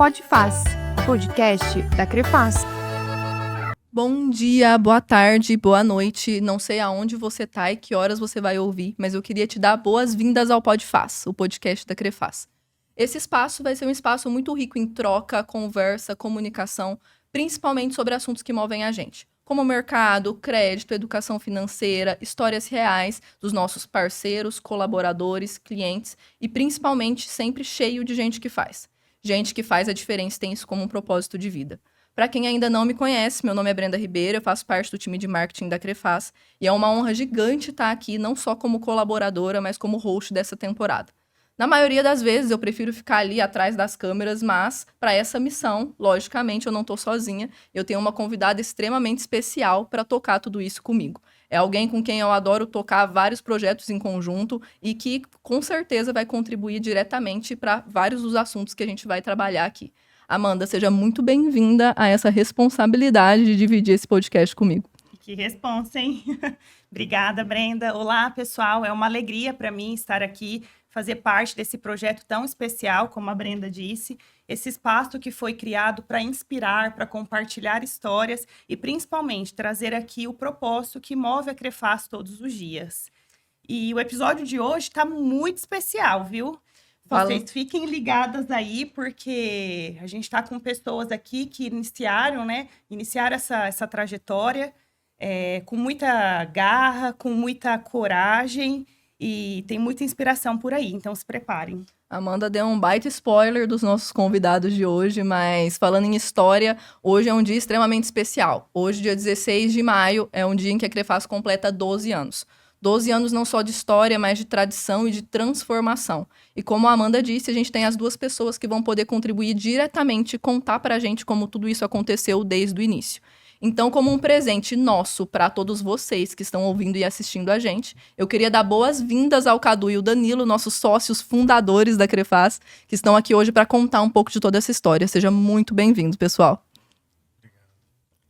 Podfaz, podcast da Crefaz. Bom dia, boa tarde, boa noite. Não sei aonde você tá e que horas você vai ouvir, mas eu queria te dar boas-vindas ao Podfaz, o podcast da Crefaz. Esse espaço vai ser um espaço muito rico em troca, conversa, comunicação, principalmente sobre assuntos que movem a gente, como mercado, crédito, educação financeira, histórias reais dos nossos parceiros, colaboradores, clientes e principalmente sempre cheio de gente que faz. Gente que faz a diferença e tem isso como um propósito de vida. Para quem ainda não me conhece, meu nome é Brenda Ribeiro, eu faço parte do time de marketing da Crefaz e é uma honra gigante estar aqui, não só como colaboradora, mas como host dessa temporada. Na maioria das vezes eu prefiro ficar ali atrás das câmeras, mas para essa missão, logicamente, eu não estou sozinha, eu tenho uma convidada extremamente especial para tocar tudo isso comigo. É alguém com quem eu adoro tocar vários projetos em conjunto e que com certeza vai contribuir diretamente para vários dos assuntos que a gente vai trabalhar aqui. Amanda, seja muito bem-vinda a essa responsabilidade de dividir esse podcast comigo. Que responsa, hein? Obrigada, Brenda. Olá, pessoal. É uma alegria para mim estar aqui, fazer parte desse projeto tão especial, como a Brenda disse. Esse espaço que foi criado para inspirar, para compartilhar histórias e, principalmente, trazer aqui o propósito que move a Crefaz todos os dias. E o episódio de hoje está muito especial, viu? Vocês fiquem ligadas aí, porque a gente está com pessoas aqui que iniciaram essa trajetória com muita garra, com muita coragem e tem muita inspiração por aí, então se preparem. Amanda deu um baita spoiler dos nossos convidados de hoje, mas falando em história, hoje é um dia extremamente especial. Hoje, dia 16 de maio, é um dia em que a Crefaz completa 12 anos. 12 anos não só de história, mas de tradição e de transformação. E como a Amanda disse, a gente tem as duas pessoas que vão poder contribuir diretamente e contar pra gente como tudo isso aconteceu desde o início. Então, como um presente nosso para todos vocês que estão ouvindo e assistindo a gente, eu queria dar boas-vindas ao Cadu e o Danilo, nossos sócios fundadores da Crefaz, que estão aqui hoje para contar um pouco de toda essa história. Seja muito bem-vindo, pessoal.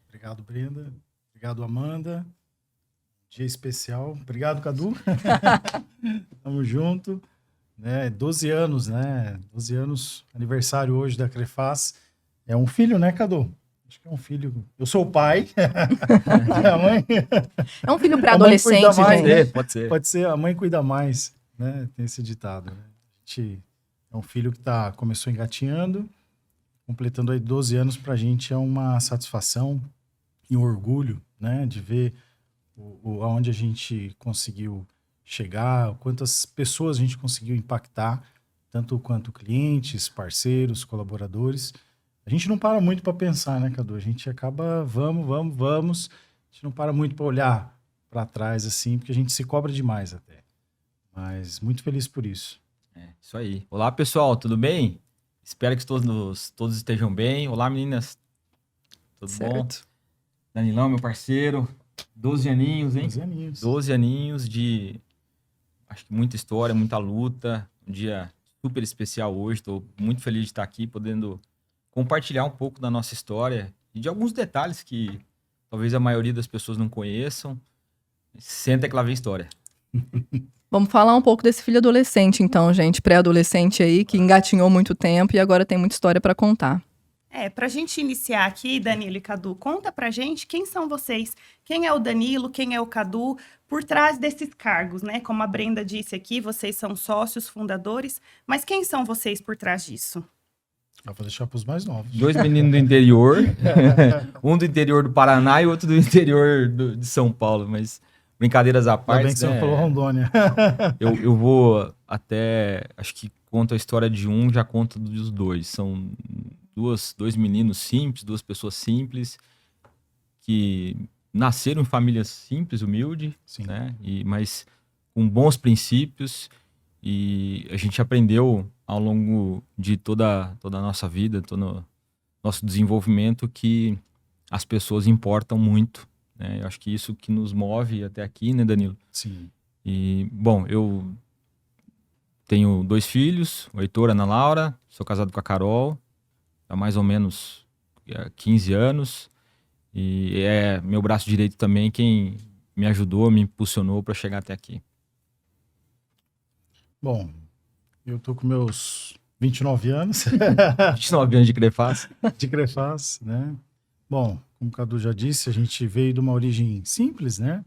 Obrigado, Brenda. Obrigado, Amanda. Dia especial. Obrigado, Cadu. Tamo junto. 12 anos, né? 12 anos, aniversário hoje da Crefaz. É um filho, né, Cadu? Acho que é um filho. Eu sou o pai. A mãe... É um filho para adolescente, gente. Pode ser. Pode ser. A mãe cuida mais, né? Tem esse ditado, né? A gente é um filho que começou engatinhando, completando aí 12 anos. Pra gente é uma satisfação e um orgulho, né? De ver aonde a gente conseguiu chegar, quantas pessoas a gente conseguiu impactar, tanto quanto clientes, parceiros, colaboradores. A gente não para muito para pensar, né, Cadu? A gente acaba, vamos. A gente não para muito para olhar para trás, assim, porque a gente se cobra demais até. Mas muito feliz por isso. Isso aí. Olá, pessoal, tudo bem? Espero que todos estejam bem. Olá, meninas. Tudo certo? Bom? Danilão, meu parceiro. 12 aninhos, hein? 12 aninhos. 12 aninhos de, acho que muita história, muita luta. Um dia super especial hoje. Estou muito feliz de estar aqui, podendo compartilhar um pouco da nossa história e de alguns detalhes que talvez a maioria das pessoas não conheçam. Senta que lá vem história. Vamos falar um pouco desse filho adolescente, então, gente. Pré-adolescente aí, que engatinhou muito tempo e agora tem muita história para contar. Pra gente iniciar aqui, Danilo e Cadu, conta pra gente quem são vocês, quem é o Danilo, quem é o Cadu, por trás desses cargos, né? Como a Brenda disse aqui, vocês são sócios, fundadores, mas quem são vocês por trás disso? Vou deixar para os mais novos. 2 meninos do interior, um do interior do Paraná e outro do interior de São Paulo, mas brincadeiras à parte. Ainda bem que você não falou Rondônia. Eu vou até, acho que conto a história de um, já conto dos dois. São dois meninos simples, duas pessoas simples, que nasceram em famílias simples, humildes, né? Mas com bons princípios, e a gente aprendeu ao longo de toda a nossa vida, todo o nosso desenvolvimento, que as pessoas importam muito, né? Eu acho que isso que nos move até aqui, né, Danilo? Sim. E, bom, eu tenho 2 filhos, o Heitor e a Ana Laura, sou casado com a Carol, há mais ou menos 15 anos, e é meu braço direito também quem me ajudou, me impulsionou para chegar até aqui. Bom, eu tô com meus 29 anos 29 anos de Crefaz. de Crefaz, né? Bom, como o Cadu já disse, a gente veio de uma origem simples, né?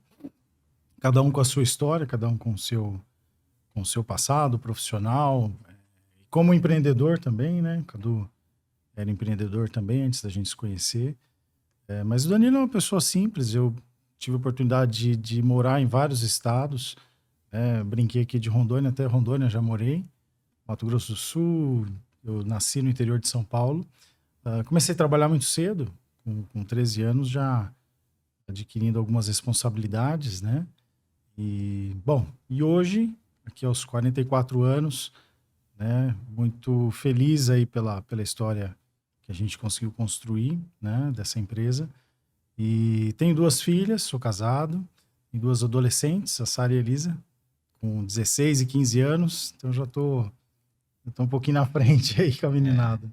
Cada um com a sua história, cada um com o seu passado profissional, como empreendedor também, né? O Cadu era empreendedor também antes da gente se conhecer. Mas o Danilo é uma pessoa simples, eu tive a oportunidade de morar em vários estados, brinquei aqui de Rondônia, até Rondônia já morei, Mato Grosso do Sul, eu nasci no interior de São Paulo. Comecei a trabalhar muito cedo, com 13 anos já adquirindo algumas responsabilidades, né? E hoje, aqui aos 44 anos, né? Muito feliz aí pela história que a gente conseguiu construir, né? Dessa empresa. E tenho 2 filhas, sou casado, e 2 adolescentes, a Sara e a Elisa, com 16 e 15 anos, então já tô um pouquinho na frente aí com a meninada.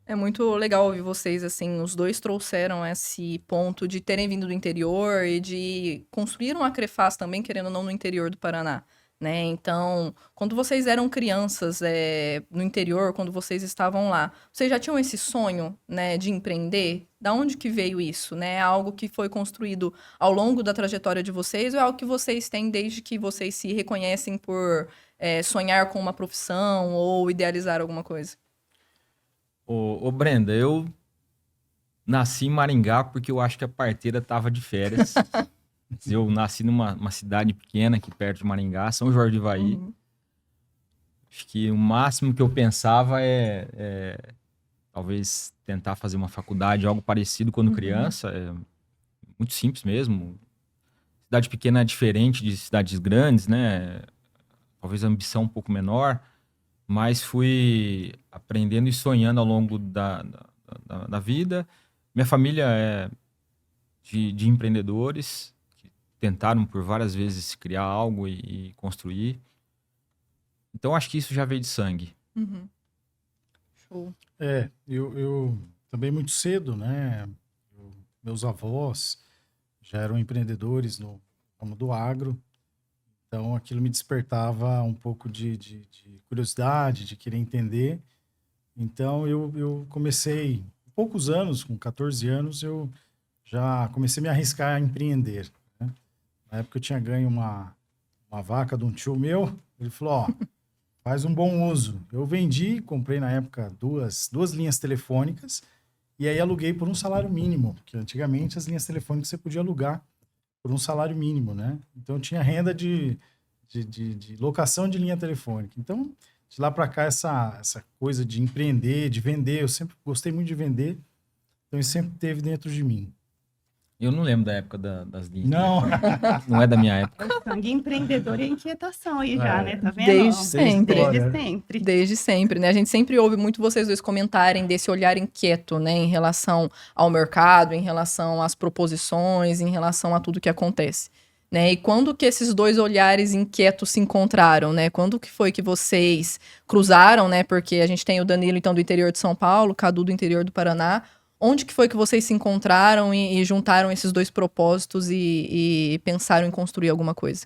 É muito legal ouvir vocês, assim, os dois trouxeram esse ponto de terem vindo do interior e de construir uma Crefaz também, querendo ou não, no interior do Paraná, né? Então, quando vocês eram crianças no interior, quando vocês estavam lá, vocês já tinham esse sonho, né, de empreender? Da onde que veio isso, né? É algo que foi construído ao longo da trajetória de vocês ou é algo que vocês têm desde que vocês se reconhecem por sonhar com uma profissão ou idealizar alguma coisa? Ô, Brenda, eu nasci em Maringá porque eu acho que a parteira tava de férias. Eu nasci numa cidade pequena aqui perto de Maringá, São Jorge do Ivaí. Uhum. Acho que o máximo que eu pensava é talvez tentar fazer uma faculdade, algo parecido quando criança. É muito simples mesmo. Cidade pequena é diferente de cidades grandes, né? Talvez a ambição um pouco menor. Mas fui aprendendo e sonhando ao longo da vida. Minha família é de empreendedores que tentaram por várias vezes criar algo e construir. Então, acho que isso já veio de sangue. Uhum. Show. Eu também muito cedo, né? Meus avós já eram empreendedores no ramo do agro. Então, aquilo me despertava um pouco de curiosidade, de querer entender. Então, eu comecei, poucos anos, com 14 anos, eu já comecei a me arriscar a empreender, né? Na época, eu tinha ganho uma vaca de um tio meu. Ele falou, ó, faz um bom uso. Eu vendi, comprei na época duas linhas telefônicas e aí aluguei por um salário mínimo, porque antigamente as linhas telefônicas você podia alugar por um salário mínimo, né? Então, tinha renda de locação de linha telefônica. Então, de lá para cá, essa coisa de empreender, de vender, eu sempre gostei muito de vender, então isso sempre teve dentro de mim. Eu não lembro da época das linhas. Não, Não é da minha época. O sangue empreendedor e a inquietação aí já, né? Tá vendo? Desde sempre. Desde sempre. Desde sempre, né? A gente sempre ouve muito vocês dois comentarem desse olhar inquieto, né? Em relação ao mercado, em relação às proposições, em relação a tudo que acontece, né? E quando que esses dois olhares inquietos se encontraram, né? Quando que foi que vocês cruzaram, né? Porque a gente tem o Danilo, então, do interior de São Paulo, o Cadu do interior do Paraná. Onde que foi que vocês se encontraram e juntaram esses dois propósitos e pensaram em construir alguma coisa?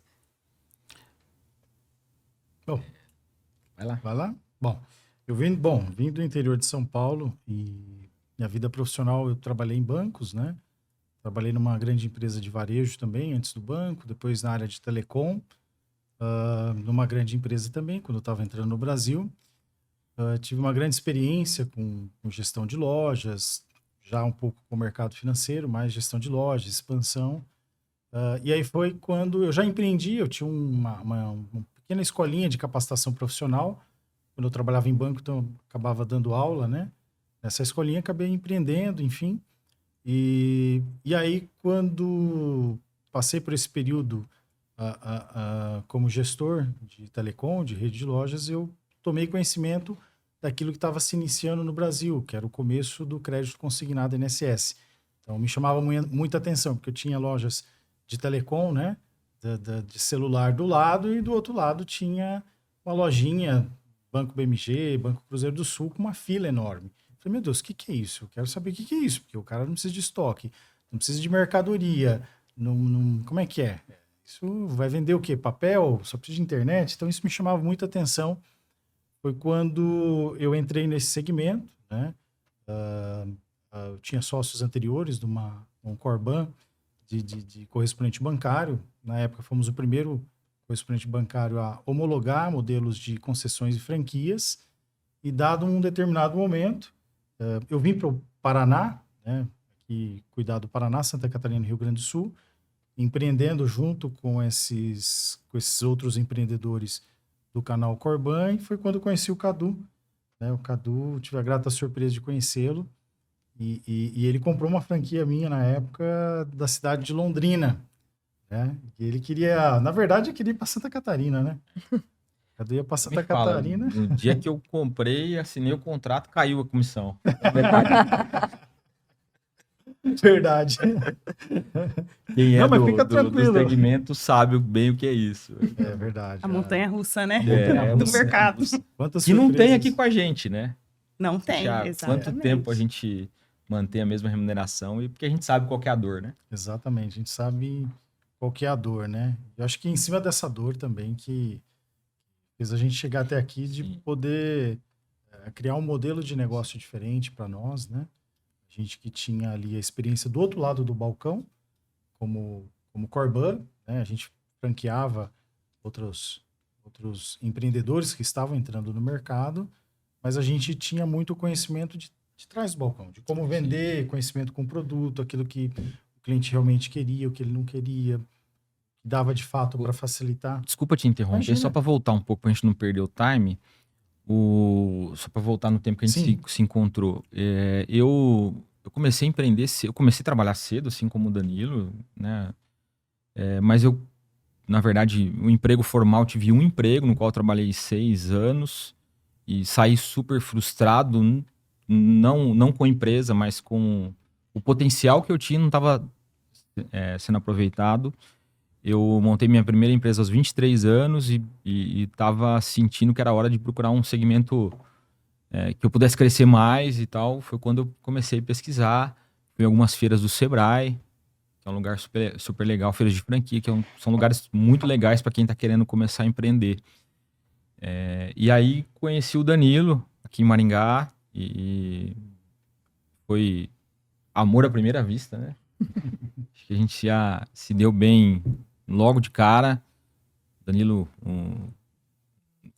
Bom, Vai lá. vai lá? Bom, eu vim do interior de São Paulo e minha vida profissional eu trabalhei em bancos, né? Trabalhei numa grande empresa de varejo também, antes do banco, depois na área de telecom, numa grande empresa também, quando eu estava entrando no Brasil. Tive uma grande experiência com gestão de lojas, já um pouco com o mercado financeiro, mais gestão de lojas, expansão. E aí foi quando eu já empreendi, eu tinha uma pequena escolinha de capacitação profissional. Quando eu trabalhava em banco, então eu acabava dando aula, né? Nessa escolinha acabei empreendendo, enfim. E aí, quando passei por esse período como gestor de telecom, de rede de lojas, eu tomei conhecimento daquilo que estava se iniciando no Brasil, que era o começo do crédito consignado INSS. Então, me chamava muita atenção, porque eu tinha lojas de telecom, né, de celular do lado, e do outro lado tinha uma lojinha, Banco BMG, Banco Cruzeiro do Sul, com uma fila enorme. Falei, meu Deus, o que é isso? Eu quero saber o que é isso, porque o cara não precisa de estoque, não precisa de mercadoria, como é que é? Isso vai vender o quê? Papel? Só precisa de internet? Então, isso me chamava muita atenção. foi quando eu entrei nesse segmento, né? Eu tinha sócios anteriores de um Corban de correspondente bancário. Na época, fomos o primeiro correspondente bancário a homologar modelos de concessões e franquias. E dado um determinado momento, eu vim para o Paraná, né? Aqui, cuidar do Paraná, Santa Catarina e Rio Grande do Sul, empreendendo junto com esses outros empreendedores do canal Corban, e foi quando eu conheci o Cadu, né? O Cadu, tive a grata surpresa de conhecê-lo, e ele comprou uma franquia minha na época da cidade de Londrina, né? E ele queria, na verdade, ele queria ir para Santa Catarina, né? O Cadu ia para Santa Catarina. No dia que eu comprei, assinei o contrato, caiu a comissão. É verdade. Verdade. Quem é Não, mas fica do tranquilo. segmento sabe bem o que é isso. É verdade. A montanha-russa, né? É, Do mercado. Quantas que não tem surpresas. aqui com a gente, né? Não tem, Já há exatamente. quanto tempo a gente mantém a mesma remuneração e porque a gente sabe qual que é a dor, né? Exatamente, a gente sabe qual que é a dor, né? Eu acho que em cima dessa dor também que fez a gente chegar até aqui de Sim. poder criar um modelo de negócio diferente para nós, né? A gente que tinha ali a experiência do outro lado do balcão, como Corban, né? A gente franqueava outros empreendedores que estavam entrando no mercado, mas a gente tinha muito conhecimento de trás do balcão, de como vender, conhecimento com o produto, aquilo que o cliente realmente queria, o que ele não queria, que dava de fato para facilitar. Desculpa te interromper, Imagina. só para voltar um pouco, para a gente não perder o time, só para voltar no tempo que a gente se encontrou. Eu comecei a empreender, eu comecei a trabalhar cedo, assim como o Danilo, né? Mas eu, na verdade, o emprego formal, tive um emprego no qual eu trabalhei 6 anos e saí super frustrado, não com a empresa, mas com o potencial que eu tinha, não estava sendo aproveitado. Eu montei minha primeira empresa aos 23 anos e estava sentindo que era hora de procurar um segmento que eu pudesse crescer mais e tal. Foi quando eu comecei a pesquisar. Fui em algumas feiras do Sebrae, que é um lugar super, super legal, feiras de franquia, que são lugares muito legais para quem está querendo começar a empreender. E aí conheci o Danilo aqui em Maringá e foi amor à primeira vista, né? Acho que a gente já se deu bem logo de cara. Danilo,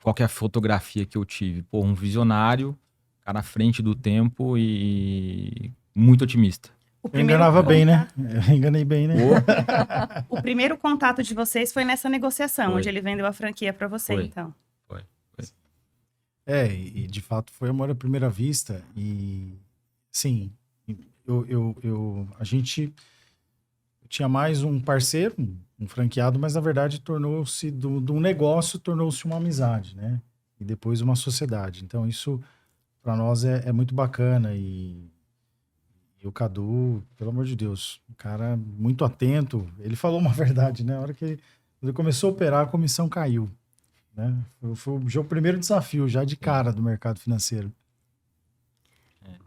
qualquer fotografia que eu tive, um visionário, cara à frente do tempo e muito otimista. Eu enganava bem, né? Eu enganei bem, né? O primeiro contato de vocês foi nessa negociação, Foi. onde ele vendeu a franquia para você, Foi. então. E de fato foi amor à primeira vista. E sim, a gente tinha mais um parceiro, um franqueado, mas na verdade tornou-se de um negócio, tornou-se uma amizade, né? E depois uma sociedade. Então isso para nós é muito bacana. E o Cadu, pelo amor de Deus, um cara muito atento. Ele falou uma verdade, né? A hora que ele começou a operar, a comissão caiu. Né? Foi já o primeiro desafio, já de cara, do mercado financeiro.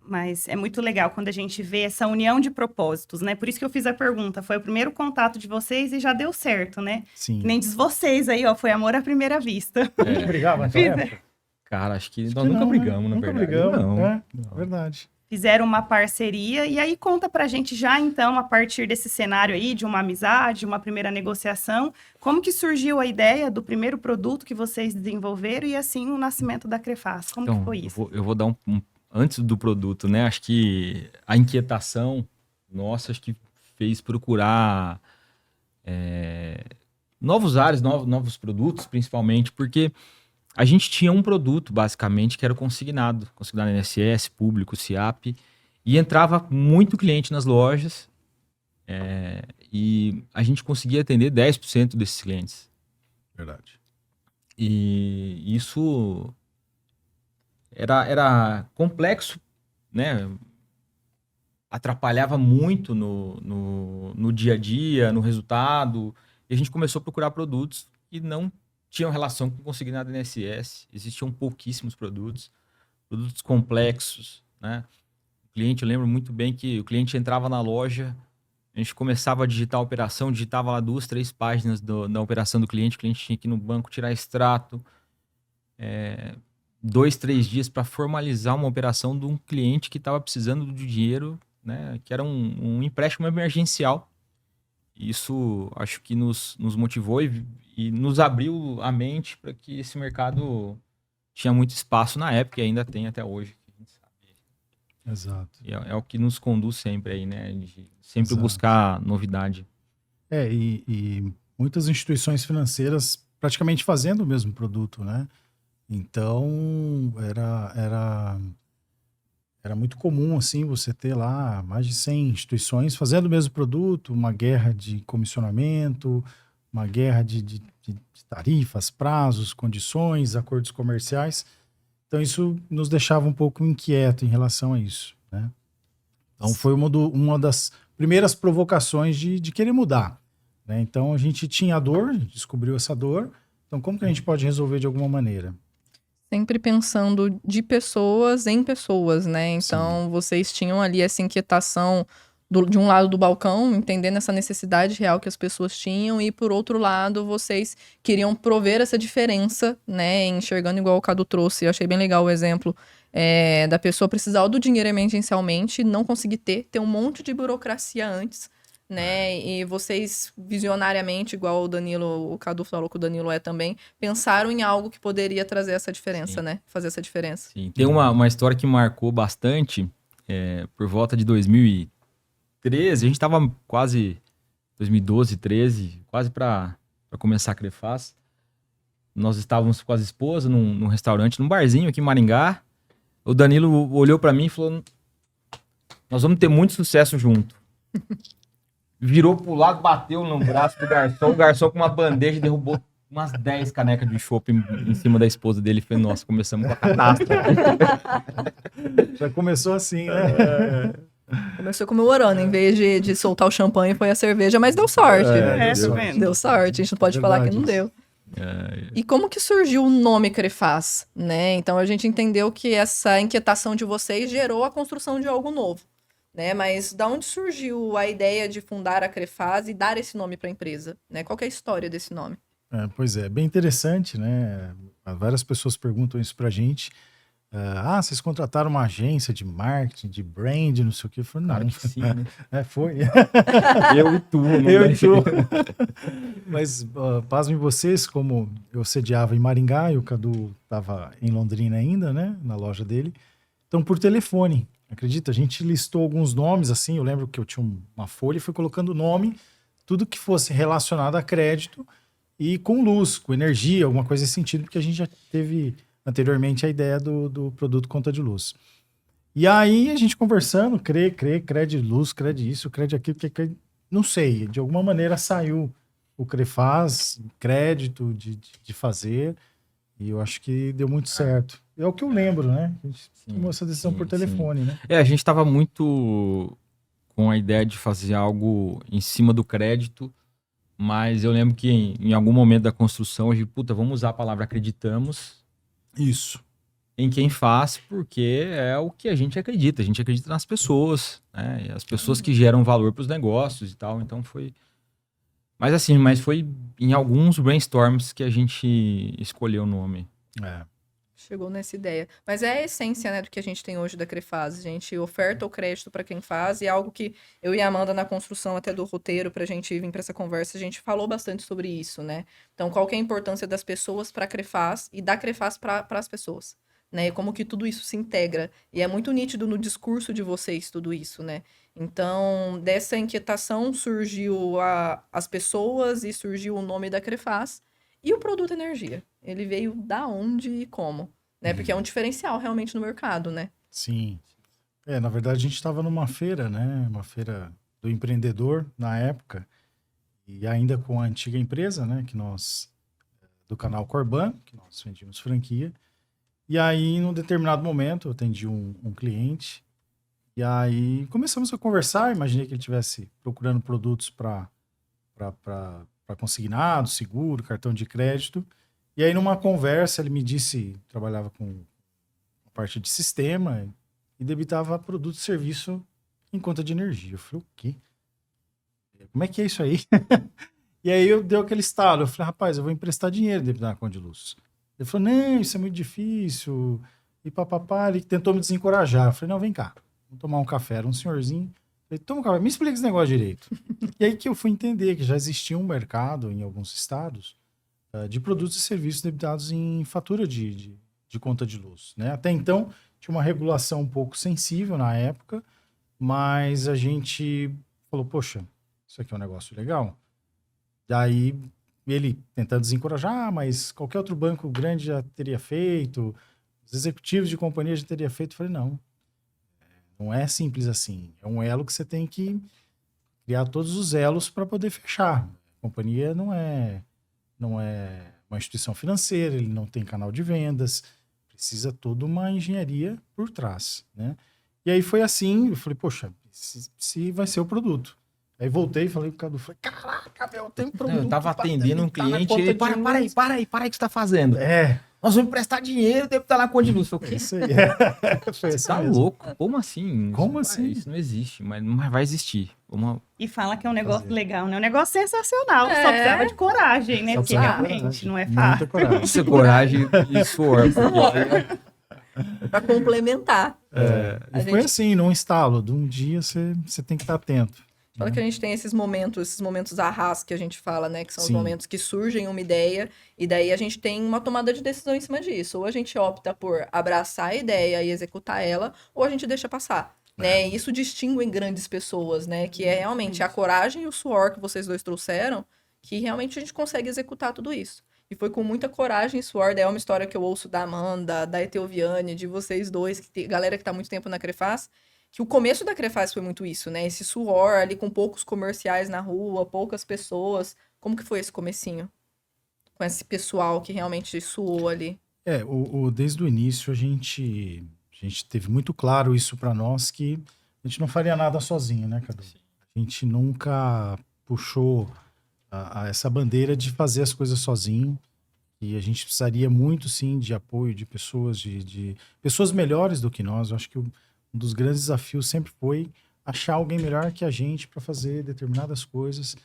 Mas é muito legal quando a gente vê essa união de propósitos, né? Por isso que eu fiz a pergunta. Foi o primeiro contato de vocês e já deu certo, né? Sim. Que nem diz vocês aí, ó. Foi amor à primeira vista. A gente brigava naquela época? Cara, acho que Acho nós que nunca não, brigamos, né? na Nunca verdade. brigamos, Não. né? Verdade. Fizeram uma parceria. E aí conta pra gente já, então, a partir desse cenário aí, de uma amizade, uma primeira negociação, como que surgiu a ideia do primeiro produto que vocês desenvolveram e, assim, o nascimento da Crefaz? Como que foi isso? Eu vou dar antes do produto, né? Acho que a inquietação nossa, acho que fez procurar novos áreas, novos produtos, principalmente, porque a gente tinha um produto, basicamente, que era o consignado INSS, público, SIAP, e entrava muito cliente nas lojas, e a gente conseguia atender 10% desses clientes. Verdade. E isso era complexo, né? Atrapalhava muito no dia a dia, no resultado. E a gente começou a procurar produtos que não tinham relação com consignado INSS. Existiam pouquíssimos produtos complexos, né? O cliente, eu lembro muito bem que o cliente entrava na loja, a gente começava a digitar a operação, digitava lá 2, 3 páginas da operação do cliente, o cliente tinha que ir no banco tirar extrato. 2, 3 dias para formalizar uma operação de um cliente que estava precisando de dinheiro, né? Que era um empréstimo emergencial. Isso acho que nos motivou e nos abriu a mente para que esse mercado tinha muito espaço na época e ainda tem até hoje. A gente sabe. Exato. E é o que nos conduz sempre aí, né? De sempre Exato. buscar novidade. E muitas instituições financeiras praticamente fazendo o mesmo produto, né? Então, era muito comum, assim, você ter lá mais de 100 instituições fazendo o mesmo produto, uma guerra de comissionamento, uma guerra de tarifas, prazos, condições, acordos comerciais. Então, isso nos deixava um pouco inquieto em relação a isso, né? Então, foi uma das primeiras provocações de querer mudar, né? Então, a gente tinha a dor, a gente descobriu essa dor. Então, como que a gente pode resolver de alguma maneira? Sempre pensando de pessoas em pessoas, né? Então, vocês tinham ali essa inquietação de um lado do balcão, entendendo essa necessidade real que as pessoas tinham, e por outro lado, vocês queriam prover essa diferença, né? Enxergando igual o Cadu trouxe. Eu achei bem legal o exemplo da pessoa precisar do dinheiro emergencialmente, não conseguir ter um monte de burocracia antes, né? E vocês, visionariamente, igual o Cadu falou que o Danilo é também, pensaram em algo que poderia trazer essa diferença, Sim. né? Fazer essa diferença. Sim. Tem uma história que marcou bastante, por volta de 2013, a gente estava quase 2012, 13, quase para começar a Crefaz. Nós estávamos com as esposas num restaurante, num barzinho aqui em Maringá. O Danilo olhou para mim e falou: nós vamos ter muito sucesso junto. Virou pro lado, bateu no braço do garçom. O garçom com uma bandeja derrubou umas 10 canecas de chopp em cima da esposa dele. Falei, nossa, começamos com a catástrofe. Já começou assim, né? Começou comemorando, em vez de soltar o champanhe, foi a cerveja, mas deu sorte. Tá vendo? Deu sorte, a gente não pode falar que não deu. E como que surgiu o nome Crefaz, né? Então a gente entendeu que essa inquietação de vocês gerou a construção de algo novo, né? Mas da onde surgiu a ideia de fundar a Crefaz e dar esse nome para a empresa, né? Qual que é a história desse nome? Pois é, bem interessante, né? Várias pessoas perguntam isso pra gente. Vocês contrataram uma agência de marketing, de brand, não sei o quê. Eu falei, não. Claro que sim, né? Foi. Eu e tu. Não Eu e deixa. tu. Mas, pasmem vocês, como eu sediava em Maringá e o Cadu estava em Londrina ainda, né? Na loja dele. Então, por telefone, acredita? A gente listou alguns nomes, assim. Eu lembro que eu tinha uma folha e fui colocando nome, tudo que fosse relacionado a crédito e com luz, com energia, alguma coisa nesse sentido, porque a gente já teve anteriormente a ideia do produto conta de luz. E aí a gente conversando, crédito luz, crédito isso, crédito aquilo, não sei, de alguma maneira saiu o Crefaz, crédito de fazer, e eu acho que deu muito certo. É o que eu lembro, né? A gente tomou essa decisão por telefone, né? A gente estava muito com a ideia de fazer algo em cima do crédito, mas eu lembro que em algum momento da construção a gente, vamos usar a palavra acreditamos. Isso. Em quem faz, porque é o que a gente acredita nas pessoas, né? E as pessoas que geram valor para os negócios e tal, então foi... Mas foi em alguns brainstorms que a gente escolheu o nome. Chegou nessa ideia. Mas é a essência, né, do que a gente tem hoje da Crefaz. A gente oferta o crédito para quem faz, e é algo que eu e a Amanda, na construção até do roteiro, pra gente vir para essa conversa, a gente falou bastante sobre isso, né? Então, qual que é a importância das pessoas para a Crefaz e da Crefaz para as pessoas, né? E como que tudo isso se integra. E é muito nítido no discurso de vocês tudo isso, né? Então, dessa inquietação surgiu as pessoas e surgiu o nome da Crefaz. E o produto energia? Ele veio da onde e como? Né? Porque é um diferencial realmente no mercado, né? Sim. Na verdade, a gente estava numa feira, né? Uma feira do empreendedor na época. E ainda com a antiga empresa, né? Do canal Corban, que nós vendíamos franquia. E aí, num determinado momento, eu atendi um cliente. E aí, começamos a conversar. Imaginei que ele estivesse procurando produtos para consignado, seguro, cartão de crédito. E aí, numa conversa, ele me disse, trabalhava com a parte de sistema e debitava produto e serviço em conta de energia. Eu falei, o quê? Como é que é isso aí? E aí, eu dei aquele estalo. Eu falei, rapaz, eu vou emprestar dinheiro e debitar na conta de luz. Ele falou, não, isso é muito difícil. E papapá, ele tentou me desencorajar. Eu falei, não, vem cá, vamos tomar um café. Era um senhorzinho. Eu falei, toma um café, me explica esse negócio direito. E aí que eu fui entender que já existia um mercado em alguns estados de produtos e serviços debitados em fatura de conta de luz, né? Até então, tinha uma regulação um pouco sensível na época, mas a gente falou, poxa, isso aqui é um negócio legal. Daí, ele tentando desencorajar, mas qualquer outro banco grande já teria feito, os executivos de companhia já teria feito. Eu falei, não é simples assim. É um elo que você tem que criar todos os elos para poder fechar. A companhia não é uma instituição financeira, ele não tem canal de vendas, precisa toda uma engenharia por trás, né? E aí foi assim, eu falei, poxa, se vai ser o produto. Aí voltei e falei pro Cadu, caraca, meu, tem um produto. Eu tava pra atendendo um debitar na cliente, conta ele, de para luz. aí, o que você tá fazendo? É, Nós vamos emprestar dinheiro, deve estar na conta de luz. Eu falei, o quê? isso aí. Foi Você assim tá mesmo. louco? Como assim? Como Isso, assim? Isso não existe, mas vai existir. E fala que é um negócio Fazer. legal, né? Um negócio sensacional. É. Só precisava de coragem, né? Só Porque precisava de realmente coragem. não é Muita fácil. coragem. Isso é coragem e suor. porque- Pra complementar. E A foi gente- assim, num estalo. De um dia você tem que estar atento. Fala que a gente tem esses momentos arras que a gente fala, né? Que são Sim. os momentos que surgem uma ideia e daí a gente tem uma tomada de decisão em cima disso. Ou a gente opta por abraçar a ideia e executar ela, ou a gente deixa passar, né? E isso distingue grandes pessoas, né? Que é realmente a coragem e o suor que vocês dois trouxeram, que realmente a gente consegue executar tudo isso. E foi com muita coragem e suor. Daí é uma história que eu ouço da Amanda, da Eteuviane, de vocês dois, galera que tá há muito tempo na Crefaz, que o começo da Crefaz foi muito isso, né? Esse suor ali com poucos comerciais na rua, poucas pessoas. Como que foi esse comecinho? Com esse pessoal que realmente suou ali. Desde o início a gente teve muito claro isso para nós, que a gente não faria nada sozinho, né, Cadu? A gente nunca puxou essa bandeira de fazer as coisas sozinho. E a gente precisaria muito, sim, de apoio de pessoas, de pessoas melhores do que nós. Eu acho que um dos grandes desafios sempre foi achar alguém melhor que a gente para fazer determinadas coisas.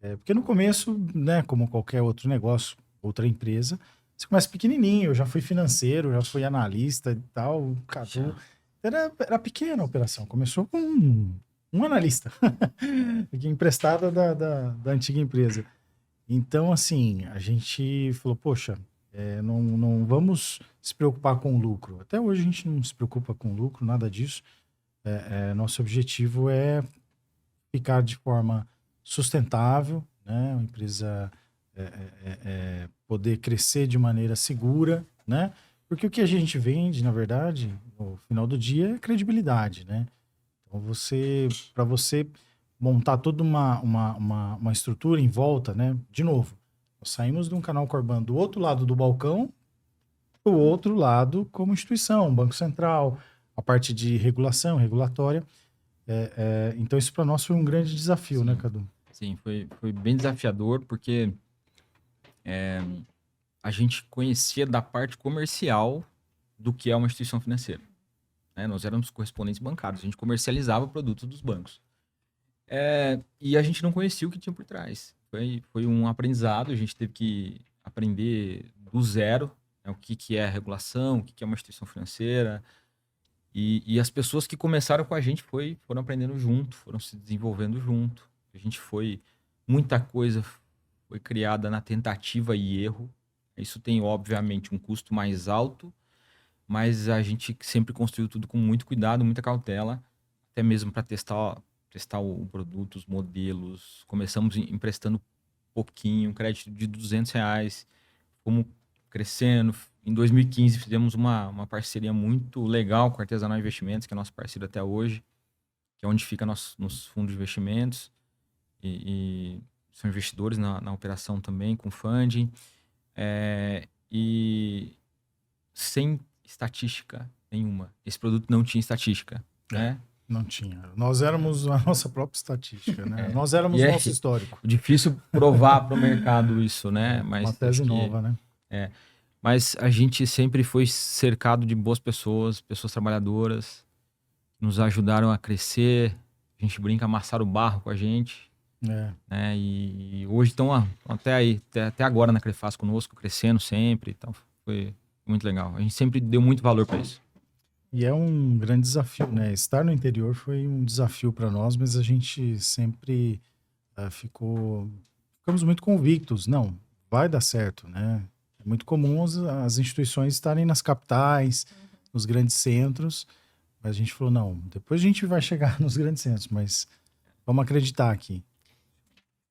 Porque no começo, né, como qualquer outro negócio, outra empresa, você começa pequenininho. Eu já fui financeiro, já fui analista e tal. O Cadu era pequena a operação. Começou com um analista, emprestada da antiga empresa. Então, assim, a gente falou, poxa, não vamos se preocupar com o lucro. Até hoje a gente não se preocupa com o lucro, nada disso. Nosso objetivo é ficar de forma sustentável, né? Uma empresa poder crescer de maneira segura, né? Porque o que a gente vende, na verdade, no final do dia, é credibilidade, né? Então, para você montar toda uma estrutura em volta, né? De novo, nós saímos de um canal Corban do outro lado do balcão para o outro lado como instituição, Banco Central, a parte de regulação, regulatória. Então, isso para nós foi um grande desafio, né, Cadu? Sim, foi bem desafiador, porque a gente conhecia da parte comercial do que é uma instituição financeira. Né? Nós éramos correspondentes bancários, a gente comercializava produtos dos bancos. E a gente não conhecia o que tinha por trás. Foi um aprendizado, a gente teve que aprender do zero, né, o que é a regulação, o que é uma instituição financeira. E as pessoas que começaram com a gente foram aprendendo junto, foram se desenvolvendo junto. Muita coisa foi criada na tentativa e erro. Isso tem, obviamente, um custo mais alto, mas a gente sempre construiu tudo com muito cuidado, muita cautela, até mesmo para testar o produto, os modelos. Começamos emprestando pouquinho, crédito de R$200, fomos crescendo. Em 2015 fizemos uma parceria muito legal com a Artesanal Investimentos, que é nosso parceiro até hoje, que é onde fica nos fundos de investimentos, e são investidores na operação também, com funding, e sem estatística nenhuma. Esse produto não tinha estatística, né? Não tinha. Nós éramos a nossa própria estatística, né? Nós éramos o nosso histórico. Difícil provar para o mercado isso, né? Mas uma tese acho que- nova, né? Mas a gente sempre foi cercado de boas pessoas trabalhadoras, que nos ajudaram a crescer. A gente brinca, amassaram o barro com a gente, E hoje estão até agora na Crefaz conosco, crescendo sempre. Então, foi muito legal. A gente sempre deu muito valor para isso. E é um grande desafio, né? Estar no interior foi um desafio para nós, mas a gente sempre ficamos muito convictos. Não, vai dar certo, né? É muito comum as instituições estarem nas capitais, nos grandes centros, mas a gente falou, não, depois a gente vai chegar nos grandes centros, mas vamos acreditar aqui.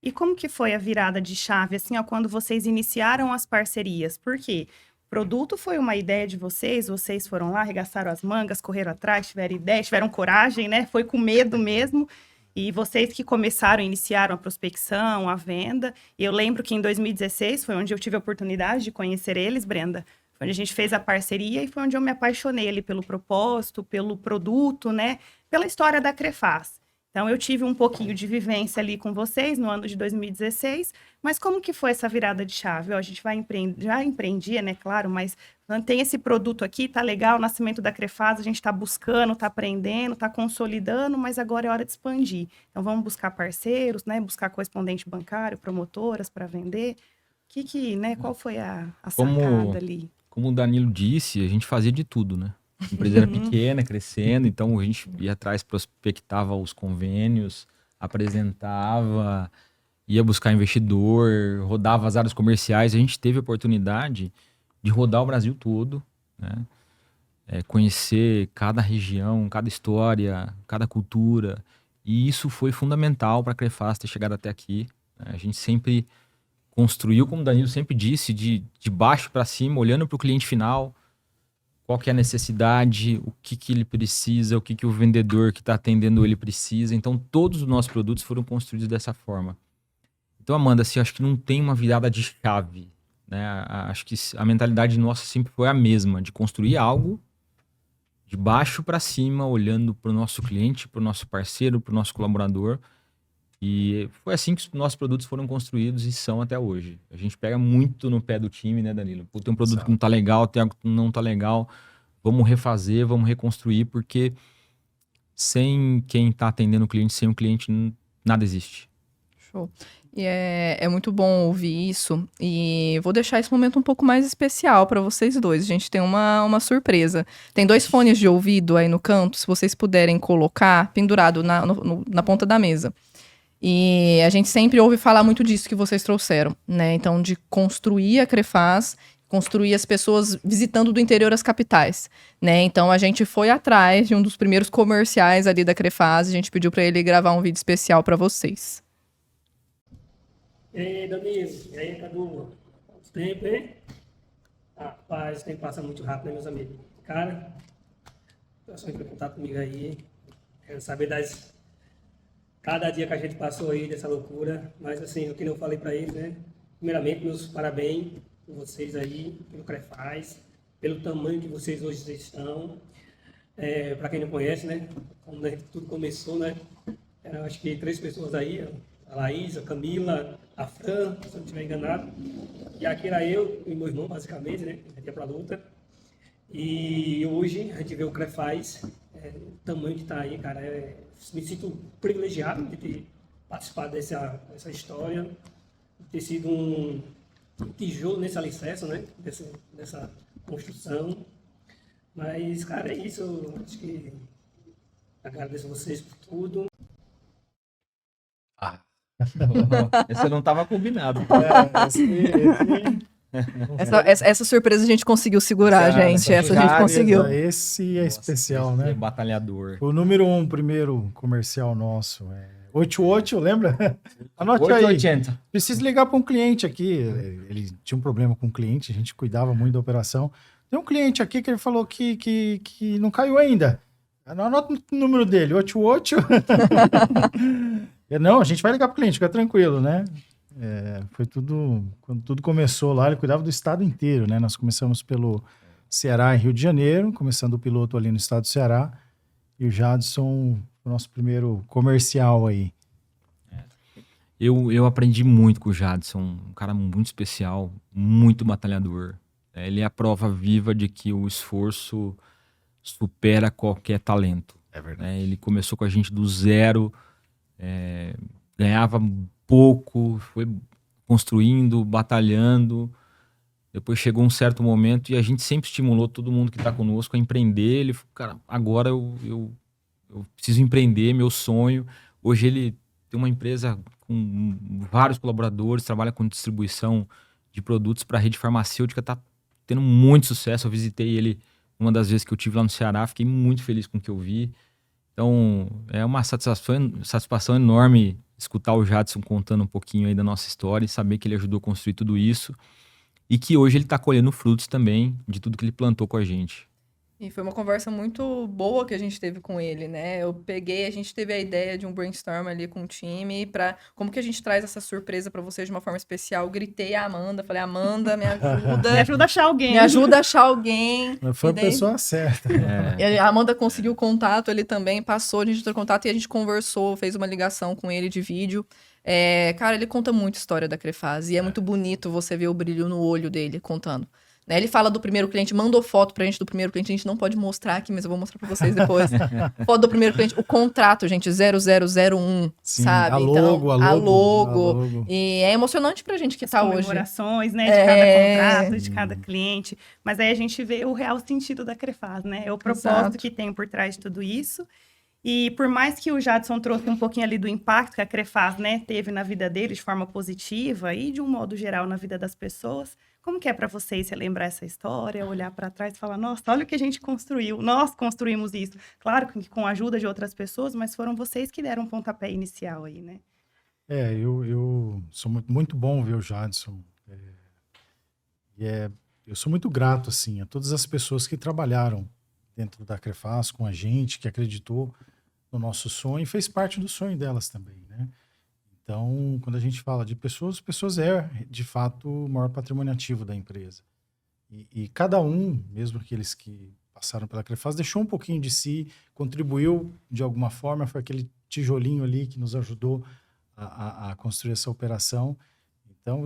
E como que foi a virada de chave, assim, ó, quando vocês iniciaram as parcerias? Por quê? O produto foi uma ideia de vocês foram lá, arregaçaram as mangas, correram atrás, tiveram ideia, tiveram coragem, né? Foi com medo mesmo. E vocês que começaram, iniciaram a prospecção, a venda. E eu lembro que em 2016 foi onde eu tive a oportunidade de conhecer eles, Brenda. Foi onde a gente fez a parceria e foi onde eu me apaixonei ali pelo propósito, pelo produto, né? Pela história da Crefaz. Então, eu tive um pouquinho de vivência ali com vocês no ano de 2016, mas como que foi essa virada de chave? Ó, a gente vai empreender, já empreendia, né, claro, mas tem esse produto aqui, tá legal, o nascimento da Crefaz, a gente tá buscando, tá aprendendo, tá consolidando, mas agora é hora de expandir. Então, vamos buscar parceiros, né, buscar correspondente bancário, promotoras para vender. Né, qual foi a sacada ali? Como o Danilo disse, a gente fazia de tudo, né? A empresa era pequena, crescendo, então a gente ia atrás, prospectava os convênios, apresentava, ia buscar investidor, rodava as áreas comerciais. A gente teve a oportunidade de rodar o Brasil todo, né? Conhecer cada região, cada história, cada cultura. E isso foi fundamental para a Crefaz ter chegado até aqui, né? A gente sempre construiu, como o Danilo sempre disse, de baixo para cima, olhando para o cliente final. Qual que é a necessidade, o que ele precisa, o que o vendedor que está atendendo ele precisa. Então, todos os nossos produtos foram construídos dessa forma. Então, Amanda, assim, acho que não tem uma virada de chave, né? Acho que a mentalidade nossa sempre foi a mesma, de construir algo de baixo para cima, olhando para o nosso cliente, para o nosso parceiro, para o nosso colaborador. E foi assim que os nossos produtos foram construídos e são até hoje. A gente pega muito no pé do time, né, Danilo? Pô, tem um produto que não tá legal, tem algo que não tá legal. Vamos refazer, vamos reconstruir, porque sem quem tá atendendo o cliente, sem o cliente, nada existe. Show. E é muito bom ouvir isso. E vou deixar esse momento um pouco mais especial para vocês dois. A gente tem uma surpresa. Tem 2 fones de ouvido aí no canto, se vocês puderem colocar, pendurado na ponta da mesa. E a gente sempre ouve falar muito disso que vocês trouxeram, né? Então, de construir a Crefaz, construir as pessoas visitando do interior as capitais, né? Então, a gente foi atrás de um dos primeiros comerciais ali da Crefaz, a gente pediu para ele gravar um vídeo especial para vocês. E aí, Danilo? E aí, Cadu? Quanto tempo, hein? Rapaz, o tempo passa muito rápido, né, meus amigos? Cara, o pessoal entrou em contato comigo aí, quero saber cada dia que a gente passou aí dessa loucura, mas assim, o que eu falei para eles, né? Primeiramente, meus parabéns por vocês aí, pelo Crefaz, pelo tamanho que vocês hoje estão. Para quem não conhece, né? Como tudo começou, né? Eram acho que 3 pessoas aí, a Laís, a Camila, a Fran, se eu não estiver enganado. E aqui era eu e meu irmão, basicamente, né? A gente ia para a luta. E hoje a gente vê o Crefaz, o tamanho que está aí, cara. Me sinto privilegiado de ter participado dessa história, de ter sido um tijolo nesse alicerce, né? Dessa construção. Mas, cara, é isso. Eu acho que agradeço a vocês por tudo. Esse não estava combinado. Essa surpresa a gente conseguiu segurar, gente. Essa a gente conseguiu. Esse é especial, né? É batalhador. O número 1 primeiro comercial nosso é 88, lembra? Anote 880. aí. Preciso ligar para um cliente aqui. Ele tinha um problema com o cliente, a gente cuidava muito da operação. Tem um cliente aqui que ele falou que não caiu ainda. Anota o número dele, 88. Não, a gente vai ligar para o cliente, fica tranquilo, né? Foi tudo, quando tudo começou lá, ele cuidava do estado inteiro, né? Nós começamos pelo Ceará e Rio de Janeiro, começando o piloto ali no estado do Ceará, e o Jadson, o nosso primeiro comercial aí. Eu aprendi muito com o Jadson, um cara muito especial, muito batalhador. Ele é a prova viva de que o esforço supera qualquer talento. É verdade. Ele começou com a gente do zero, ganhava pouco, foi construindo, batalhando, Depois chegou um certo momento e a gente sempre estimulou todo mundo que está conosco a empreender. Ele falou, cara, agora eu preciso empreender, meu sonho. Hoje ele tem uma empresa com vários colaboradores, trabalha com distribuição de produtos para a rede farmacêutica, está tendo muito sucesso. Eu visitei ele uma das vezes que eu tive lá no Ceará, fiquei muito feliz com o que eu vi. Então, é uma satisfação enorme escutar o Jadson contando um pouquinho aí da nossa história e saber que ele ajudou a construir tudo isso e que hoje ele está colhendo frutos também de tudo que ele plantou com a gente. E foi uma conversa muito boa que a gente teve com ele, né? A gente teve a ideia de um brainstorm ali com o time para como que a gente traz essa surpresa para vocês de uma forma especial. Eu gritei a Amanda, falei, Amanda, me ajuda. Me ajuda a achar alguém. Me ajuda a achar alguém. Mas foi E a daí- pessoa certa. E a Amanda conseguiu o contato, ele também passou, a gente entrou em contato e a gente conversou, fez uma ligação com ele de vídeo. Cara, ele conta muito história da Crefaz e é muito bonito você ver o brilho no olho dele contando. Né? Ele fala do primeiro cliente, mandou foto pra gente do primeiro cliente, a gente não pode mostrar aqui, mas eu vou mostrar pra vocês depois. Foto do primeiro cliente, o contrato, gente, 0001, Sim, sabe? a logo, Então, a a logo. logo. E é emocionante pra gente que As tá hoje. comemorações, né, de cada contrato, de Hum. cada cliente. Mas aí a gente vê o real sentido da Crefaz, né? É o propósito Exato. que tem por trás de tudo isso. E por mais que o Jadson trouxe um pouquinho ali do impacto que a Crefaz, né, teve na vida dele de forma positiva e de um modo geral na vida das pessoas, como que é para vocês relembrar essa história, olhar para trás e falar, nossa, olha o que a gente construiu, nós construímos isso. Claro que com a ajuda de outras pessoas, mas foram vocês que deram um pontapé inicial aí, né? Eu sou muito bom ver o Jadson. Eu sou muito grato, assim, a todas as pessoas que trabalharam dentro da Crefaz com a gente, que acreditou no nosso sonho e fez parte do sonho delas também, né? Então, quando a gente fala de pessoas é, de fato, o maior patrimônio ativo da empresa. E cada um, mesmo aqueles que passaram pela Crefaz, deixou um pouquinho de si, contribuiu de alguma forma, foi aquele tijolinho ali que nos ajudou a construir essa operação. Então,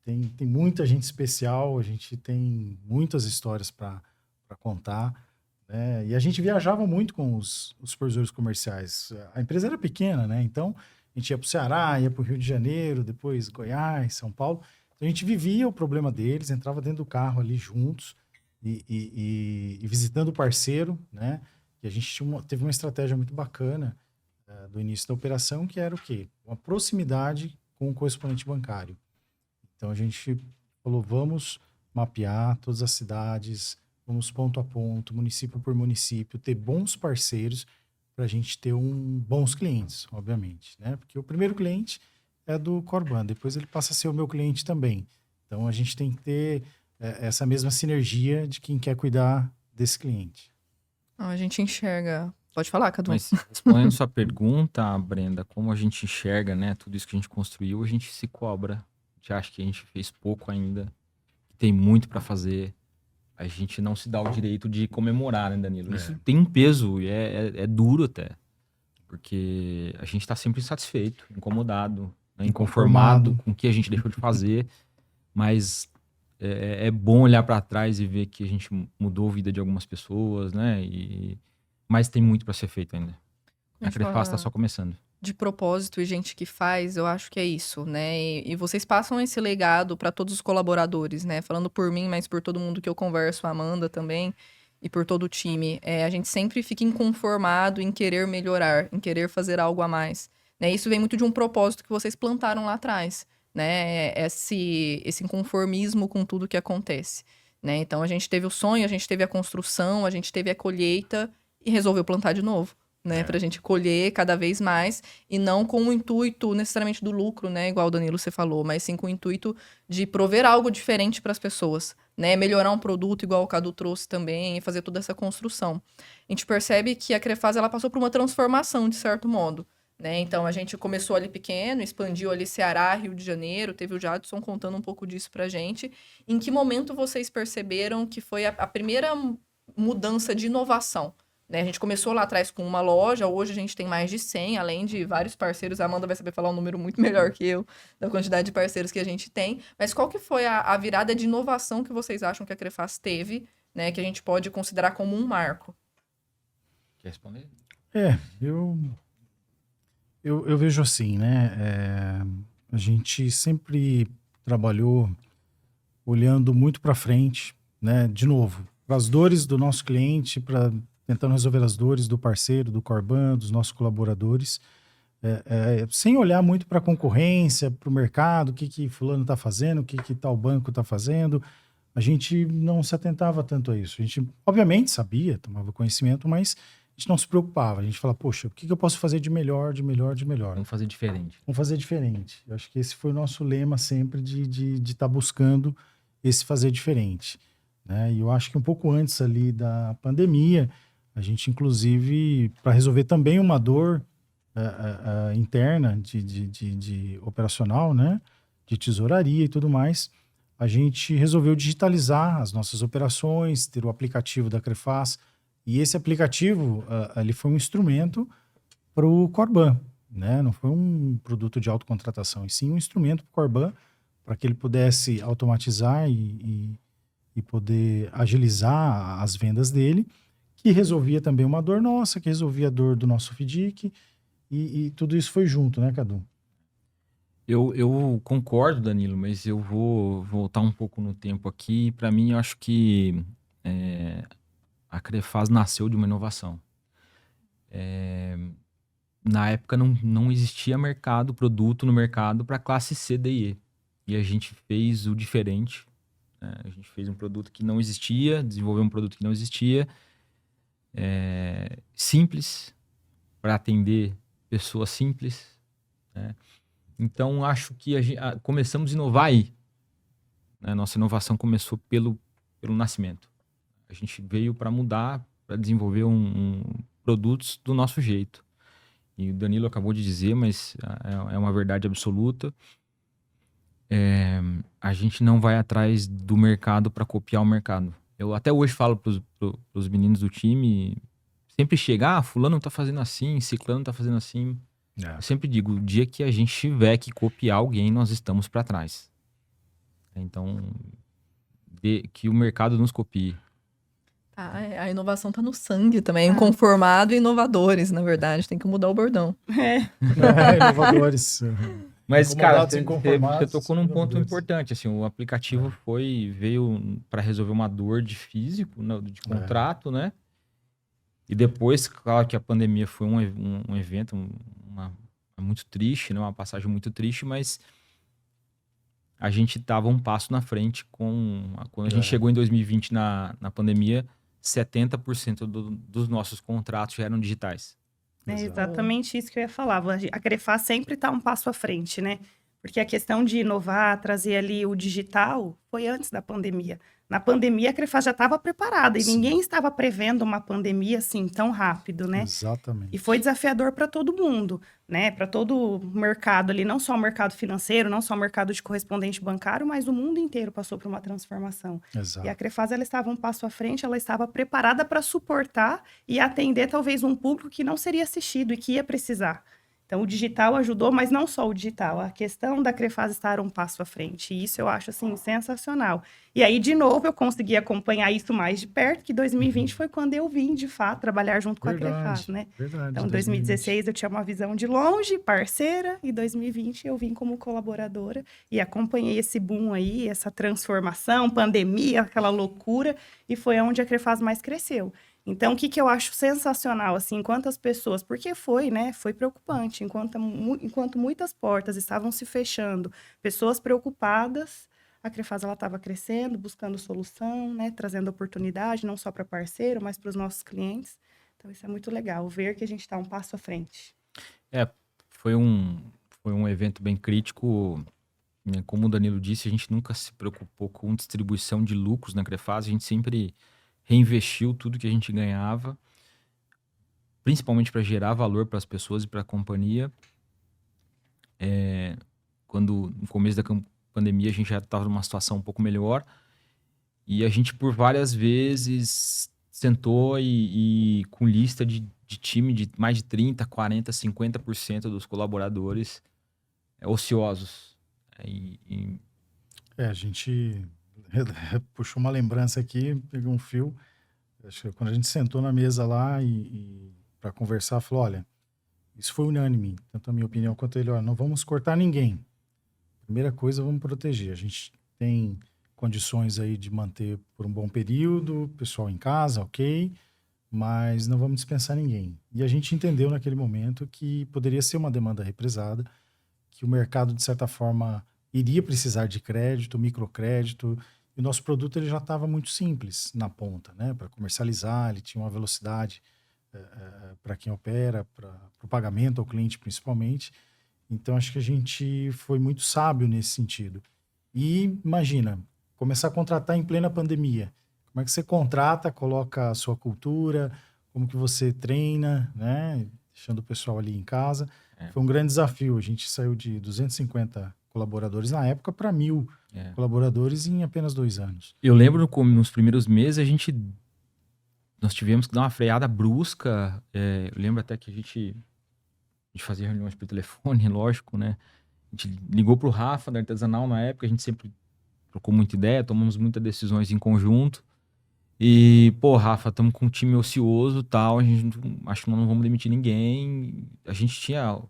tem muita gente especial, a gente tem muitas histórias para contar, né? E a gente viajava muito com os supervisores comerciais. A empresa era pequena, né? Então, a gente ia para o Ceará, ia para o Rio de Janeiro, depois Goiás, São Paulo. Então, a gente vivia o problema deles, entrava dentro do carro ali juntos e visitando o parceiro, né? E a gente teve uma estratégia muito bacana do início da operação, que era o quê? Uma proximidade com o correspondente bancário. Então, a gente falou, vamos mapear todas as cidades, vamos ponto a ponto, município por município, ter bons parceiros para a gente ter bons clientes, obviamente, né? Porque o primeiro cliente é do Corban, depois ele passa a ser o meu cliente também. Então, a gente tem que ter essa mesma sinergia de quem quer cuidar desse cliente. A gente enxerga... Pode falar, Cadu. Mas respondendo sua pergunta, Brenda, como a gente enxerga, né, tudo isso que a gente construiu, a gente se cobra. A gente acha que a gente fez pouco ainda, que tem muito para fazer. A gente não se dá o direito de comemorar, né, Danilo? Isso tem um peso e é duro até. Porque a gente tá sempre insatisfeito, incomodado, né, inconformado com o que a gente deixou de fazer. Mas é bom olhar para trás e ver que a gente mudou a vida de algumas pessoas, né? Mas tem muito para ser feito ainda. A Crefaz tá só começando. De propósito e gente que faz, eu acho que é isso, né? E vocês passam esse legado para todos os colaboradores, né? Falando por mim, mas por todo mundo que eu converso, a Amanda também, e por todo o time. A gente sempre fica inconformado em querer melhorar, em querer fazer algo a mais. Né? Isso vem muito de um propósito que vocês plantaram lá atrás, né? Esse inconformismo com tudo que acontece. Né? Então a gente teve o sonho, a gente teve a construção, a gente teve a colheita e resolveu plantar de novo. Né, pra gente colher cada vez mais e não com o intuito necessariamente do lucro, né, igual o Danilo você falou, mas sim com o intuito de prover algo diferente para as pessoas, né, melhorar um produto igual o Cadu trouxe também e fazer toda essa construção. A gente percebe que a Crefaz ela passou por uma transformação de certo modo, né, então a gente começou ali pequeno, expandiu ali Ceará, Rio de Janeiro, teve o Jadson contando um pouco disso pra gente. Em que momento vocês perceberam que foi a primeira mudança de inovação? Né, a gente começou lá atrás com uma loja, hoje a gente tem mais de 100, além de vários parceiros. A Amanda vai saber falar um número muito melhor que eu, da quantidade de parceiros que a gente tem. Mas qual que foi a virada de inovação que vocês acham que a Crefaz teve, né, que a gente pode considerar como um marco? Quer responder? Eu vejo assim, né? A gente sempre trabalhou olhando muito para frente, né? De novo, para as dores do nosso cliente, tentando resolver as dores do parceiro, do Corban, dos nossos colaboradores, sem olhar muito para a concorrência, para o mercado, o que fulano está fazendo, o que tal banco está fazendo. A gente não se atentava tanto a isso. A gente, obviamente, sabia, tomava conhecimento, mas a gente não se preocupava. A gente falava, poxa, o que eu posso fazer de melhor, de melhor, de melhor? Vamos fazer diferente. Vamos fazer diferente. Eu acho que esse foi o nosso lema sempre de estar buscando esse fazer diferente, né? E eu acho que um pouco antes ali da pandemia, a gente, inclusive, para resolver também uma dor interna de operacional, né? De tesouraria e tudo mais, a gente resolveu digitalizar as nossas operações, ter o aplicativo da Crefaz, e esse aplicativo, ele foi um instrumento para o Corban, né? Não foi um produto de autocontratação, e sim um instrumento para o Corban, para que ele pudesse automatizar e poder agilizar as vendas dele, que resolvia também uma dor nossa, que resolvia a dor do nosso FDIC, e tudo isso foi junto, né, Cadu? Eu concordo, Danilo, mas eu vou voltar um pouco no tempo aqui. Para mim, eu acho que a Crefaz nasceu de uma inovação. Na época não existia produto no mercado para classe C, D e E. E a gente fez o diferente, né? A gente fez um produto que não existia, desenvolveu um produto que não existia, simples, para atender pessoas simples, né? Então, acho que começamos a inovar aí, né? Nossa inovação começou pelo nascimento. A gente veio para mudar, para desenvolver produtos do nosso jeito. E o Danilo acabou de dizer, mas é uma verdade absoluta. A gente não vai atrás do mercado para copiar o mercado. Eu até hoje falo para os meninos do time, sempre chega, fulano tá fazendo assim, ciclano tá fazendo assim. Eu sempre digo, o dia que a gente tiver que copiar alguém, nós estamos para trás. Então, que o mercado nos copie. A inovação tá no sangue também. Inconformado e inovadores, na verdade. Tem que mudar o bordão. Inovadores. Mas, cara, Incomodados, inconformados, você tocou num ponto inovadores. importante. Assim, o aplicativo veio para resolver uma dor de físico, de contrato, né? E depois, claro que a pandemia foi um evento muito triste, né? Uma passagem muito triste, mas a gente estava um passo na frente quando a gente chegou em 2020 na pandemia, 70% dos nossos contratos já eram digitais. É exatamente isso que eu ia falar. A Crefaz sempre está um passo à frente, né? Porque a questão de inovar, trazer ali o digital, foi antes da pandemia. Na pandemia, a Crefaz já estava preparada e ninguém estava prevendo uma pandemia assim tão rápido, né? Exatamente. E foi desafiador para todo mundo, né? Para todo o mercado ali, não só o mercado financeiro, não só o mercado de correspondente bancário, mas o mundo inteiro passou por uma transformação. Exato. E a Crefaz, ela estava um passo à frente, ela estava preparada para suportar e atender talvez um público que não seria assistido e que ia precisar. Então, o digital ajudou, mas não só o digital. A questão da Crefaz estar um passo à frente. E isso eu acho, assim, sensacional. E aí, de novo, eu consegui acompanhar isso mais de perto, que 2020 foi quando eu vim, de fato, trabalhar junto com a Crefaz, né? Verdade. Então, em 2016 eu tinha uma visão de longe, parceira, e 2020 eu vim como colaboradora e acompanhei esse boom aí, essa transformação, pandemia, aquela loucura, e foi onde a Crefaz mais cresceu. Então, o que eu acho sensacional, assim, enquanto as pessoas... Porque foi, né? Foi preocupante. Enquanto muitas portas estavam se fechando, pessoas preocupadas, a Crefaz, ela estava crescendo, buscando solução, né? Trazendo oportunidade, não só para parceiro, mas para os nossos clientes. Então, isso é muito legal, ver que a gente está um passo à frente. Foi um evento bem crítico. Como o Danilo disse, a gente nunca se preocupou com distribuição de lucros na Crefaz. A gente sempre reinvestiu tudo que a gente ganhava, principalmente para gerar valor para as pessoas e para a companhia. Quando no começo da pandemia a gente já estava numa situação um pouco melhor e a gente por várias vezes sentou e com lista de time de mais de 30%, 40%, 50% dos colaboradores ociosos. A gente puxou uma lembrança aqui, pegou um fio. Acho que quando a gente sentou na mesa lá e para conversar, falou, olha, isso foi unânime, tanto a minha opinião quanto ele, olha, não vamos cortar ninguém. Primeira coisa, vamos proteger. A gente tem condições aí de manter por um bom período, pessoal em casa, ok, mas não vamos dispensar ninguém. E a gente entendeu naquele momento que poderia ser uma demanda represada, que o mercado, de certa forma, iria precisar de crédito, microcrédito, e o nosso produto ele já estava muito simples na ponta, né? Para comercializar, ele tinha uma velocidade para quem opera, para o pagamento ao cliente principalmente. Então, acho que a gente foi muito sábio nesse sentido. E imagina, começar a contratar em plena pandemia. Como é que você contrata, coloca a sua cultura, como que você treina, né? Deixando o pessoal ali em casa. Foi um grande desafio. A gente saiu de 250 colaboradores na época para 1.000 colaboradores em apenas 2 anos. Eu lembro nos primeiros meses nós tivemos que dar uma freada brusca. Eu lembro até que a gente fazia reuniões por telefone, lógico, né? A gente ligou pro Rafa da Artesanal na época, a gente sempre trocou muita ideia, tomamos muitas decisões em conjunto. E, pô, Rafa, estamos com um time ocioso e tal, acho que nós não vamos demitir ninguém. A gente tinha,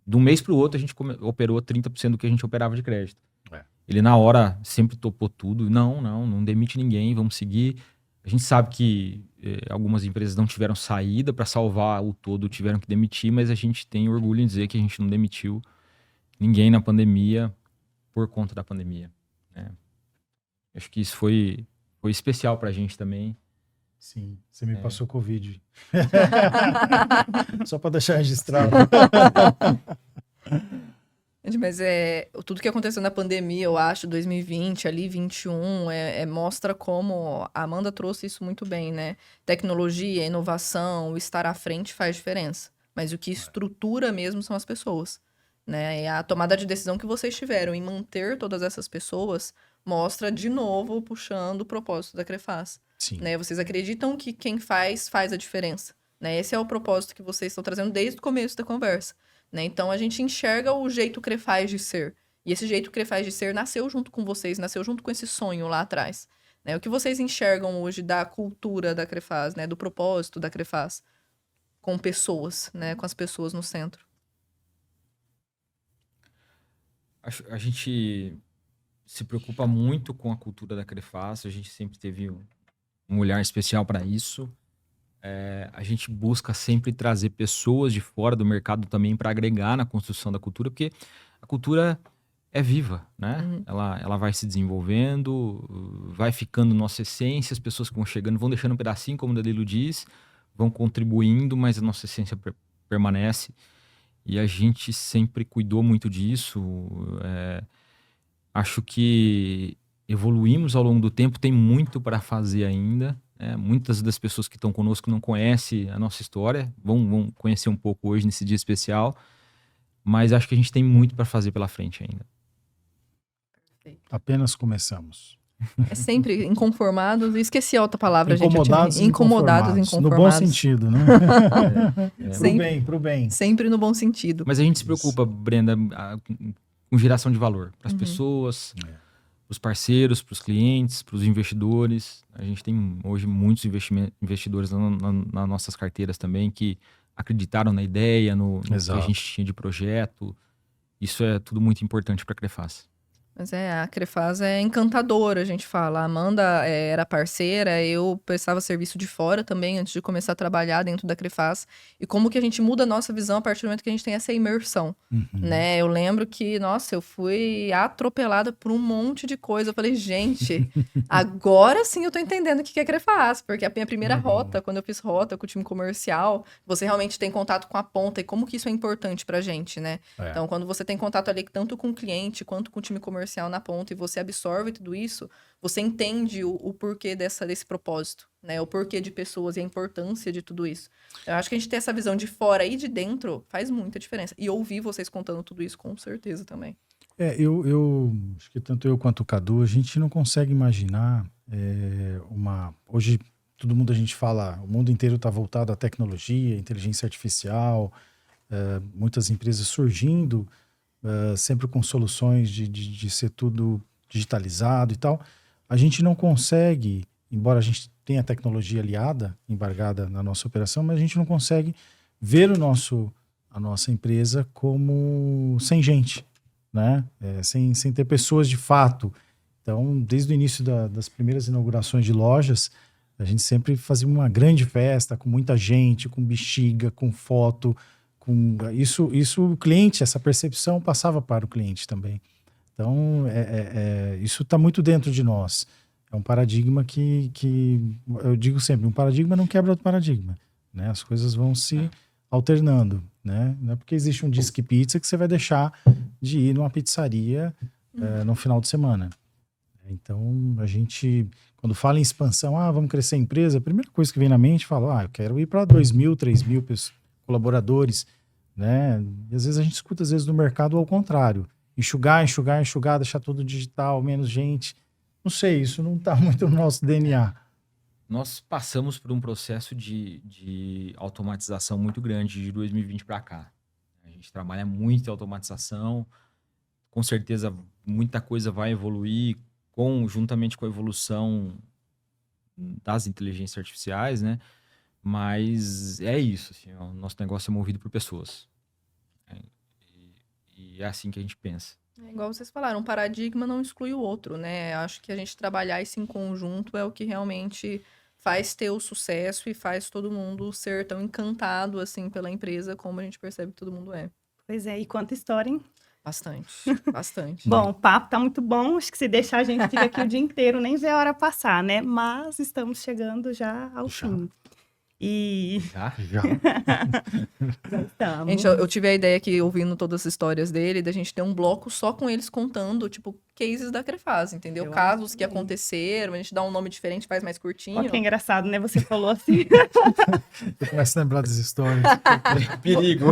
de um mês pro outro, a gente operou 30% do que a gente operava de crédito. Ele, na hora, sempre topou tudo. Não demite ninguém, vamos seguir. A gente sabe que algumas empresas não tiveram saída para salvar o todo, tiveram que demitir, mas a gente tem orgulho em dizer que a gente não demitiu ninguém na pandemia por conta da pandemia, né? Acho que isso foi especial pra gente também. Sim, você me passou Covid. Só para deixar registrado. Gente, mas tudo que aconteceu na pandemia, eu acho, 2020, ali, 21, mostra como a Amanda trouxe isso muito bem, né? Tecnologia, inovação, o estar à frente faz diferença. Mas o que estrutura mesmo são as pessoas, né? E a tomada de decisão que vocês tiveram em manter todas essas pessoas mostra, de novo, puxando o propósito da Crefaz. Sim. Né? Vocês acreditam que quem faz a diferença, né? Esse é o propósito que vocês estão trazendo desde o começo da conversa. Né? Então, a gente enxerga o jeito Crefaz de ser. E esse jeito Crefaz de ser nasceu junto com vocês, nasceu junto com esse sonho lá atrás. Né? O que vocês enxergam hoje da cultura da Crefaz, né? Do propósito da Crefaz com pessoas, né? Com as pessoas no centro. A gente se preocupa muito com a cultura da Crefaz, a gente sempre teve um olhar especial para isso. A gente busca sempre trazer pessoas de fora do mercado também para agregar na construção da cultura, porque a cultura é viva, né? Uhum. Ela vai se desenvolvendo, vai ficando nossa essência, as pessoas que vão chegando vão deixando um pedacinho, como o Danilo diz, vão contribuindo, mas a nossa essência permanece. E a gente sempre cuidou muito disso. Acho que evoluímos ao longo do tempo, tem muito para fazer ainda. Muitas das pessoas que estão conosco não conhecem a nossa história, vão conhecer um pouco hoje nesse dia especial, mas acho que a gente tem muito para fazer pela frente ainda. Apenas começamos. É sempre inconformados, esqueci a outra palavra, Incomodados, gente. Incomodados. No bom sentido, né? Pro bem. Sempre no bom sentido. Mas a gente se preocupa, Brenda, com geração de valor para as pessoas, para os parceiros, para os clientes, para os investidores. A gente tem hoje muitos investidores nas nossas carteiras também que acreditaram na ideia, no que a gente tinha de projeto. Isso é tudo muito importante para a Crefaz. Mas a Crefaz é encantadora, a gente fala. A Amanda era parceira, eu prestava serviço de fora também, antes de começar a trabalhar dentro da Crefaz. E como que a gente muda a nossa visão a partir do momento que a gente tem essa imersão, né? Eu lembro que, nossa, eu fui atropelada por um monte de coisa. Eu falei, gente, agora sim eu tô entendendo o que é Crefaz. Porque a minha primeira rota, quando eu fiz rota com o time comercial, você realmente tem contato com a ponta e como que isso é importante pra gente, né? Então, quando você tem contato ali tanto com o cliente quanto com o time comercial na ponta e você absorve tudo isso, você entende o porquê desse propósito, né? O porquê de pessoas e a importância de tudo isso. Eu acho que a gente ter essa visão de fora e de dentro faz muita diferença. E ouvir vocês contando tudo isso, com certeza também. Eu acho que tanto eu quanto o Cadu, a gente não consegue imaginar Hoje, todo mundo a gente fala, o mundo inteiro está voltado à tecnologia, inteligência artificial, muitas empresas surgindo, sempre com soluções de ser tudo digitalizado e tal. A gente não consegue, embora a gente tenha a tecnologia aliada, embargada na nossa operação, mas a gente não consegue ver a nossa empresa como sem gente, né? Sem ter pessoas de fato Então, desde o início das primeiras inaugurações de lojas, a gente sempre fazia uma grande festa com muita gente, com bexiga, com foto, com isso o cliente, essa percepção passava para o cliente também. Então, isso está muito dentro de nós. É um paradigma que eu digo sempre, um paradigma não quebra outro paradigma, né? As coisas vão se alternando, né? Não é porque existe um Disque Pizza que você vai deixar de ir numa pizzaria no final de semana. Então, a gente, quando fala em expansão, vamos crescer a empresa, a primeira coisa que vem na mente, fala, eu quero ir para 2.000, 3.000 colaboradores, né? E às vezes a gente escuta, do mercado ao contrário. Enxugar, deixar tudo digital, menos gente. Não sei, isso não está muito no nosso DNA. Nós passamos por um processo de automatização muito grande de 2020 para cá. A gente trabalha muito em automatização, com certeza muita coisa vai evoluir juntamente com a evolução das inteligências artificiais, né? Mas é isso, assim, o nosso negócio é movido por pessoas. E é assim que a gente pensa. Igual vocês falaram, um paradigma não exclui o outro, né? Acho que a gente trabalhar isso em conjunto é o que realmente faz ter o sucesso e faz todo mundo ser tão encantado, assim, pela empresa como a gente percebe que todo mundo é. Pois é, e quanta história, hein? Bastante, bastante. Bom, o papo tá muito bom. Acho que se deixar a gente fica aqui o dia inteiro, nem vê a hora passar, né? Mas estamos chegando já ao fim. E Já? já estamos. Gente, eu tive a ideia aqui, ouvindo todas as histórias dele, da gente ter um bloco só com eles contando, tipo, cases da Crefaz, entendeu? Eu Casos acho que bem. aconteceram, a gente dá um nome diferente, faz mais curtinho. Olha que engraçado, né? Você falou assim. Eu começo a lembrar das histórias. Perigo.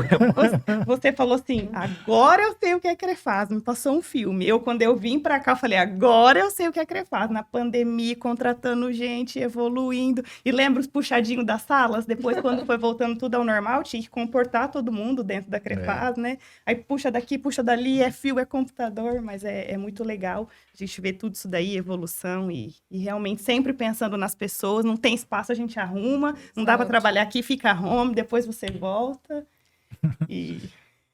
Você falou assim, agora eu sei o que é Crefaz. Me passou um filme. Quando eu vim pra cá, eu falei, agora eu sei o que é Crefaz. Na pandemia, contratando gente, evoluindo. E lembra os puxadinhos das salas? Depois, quando foi voltando tudo ao normal, tinha que comportar todo mundo dentro da Crefaz, né? Aí puxa daqui, puxa dali, é fio, é computador, mas é muito legal a gente ver tudo isso daí, evolução e realmente sempre pensando nas pessoas. Não tem espaço, a gente arruma. Não dá para trabalhar aqui, fica home, depois você volta. E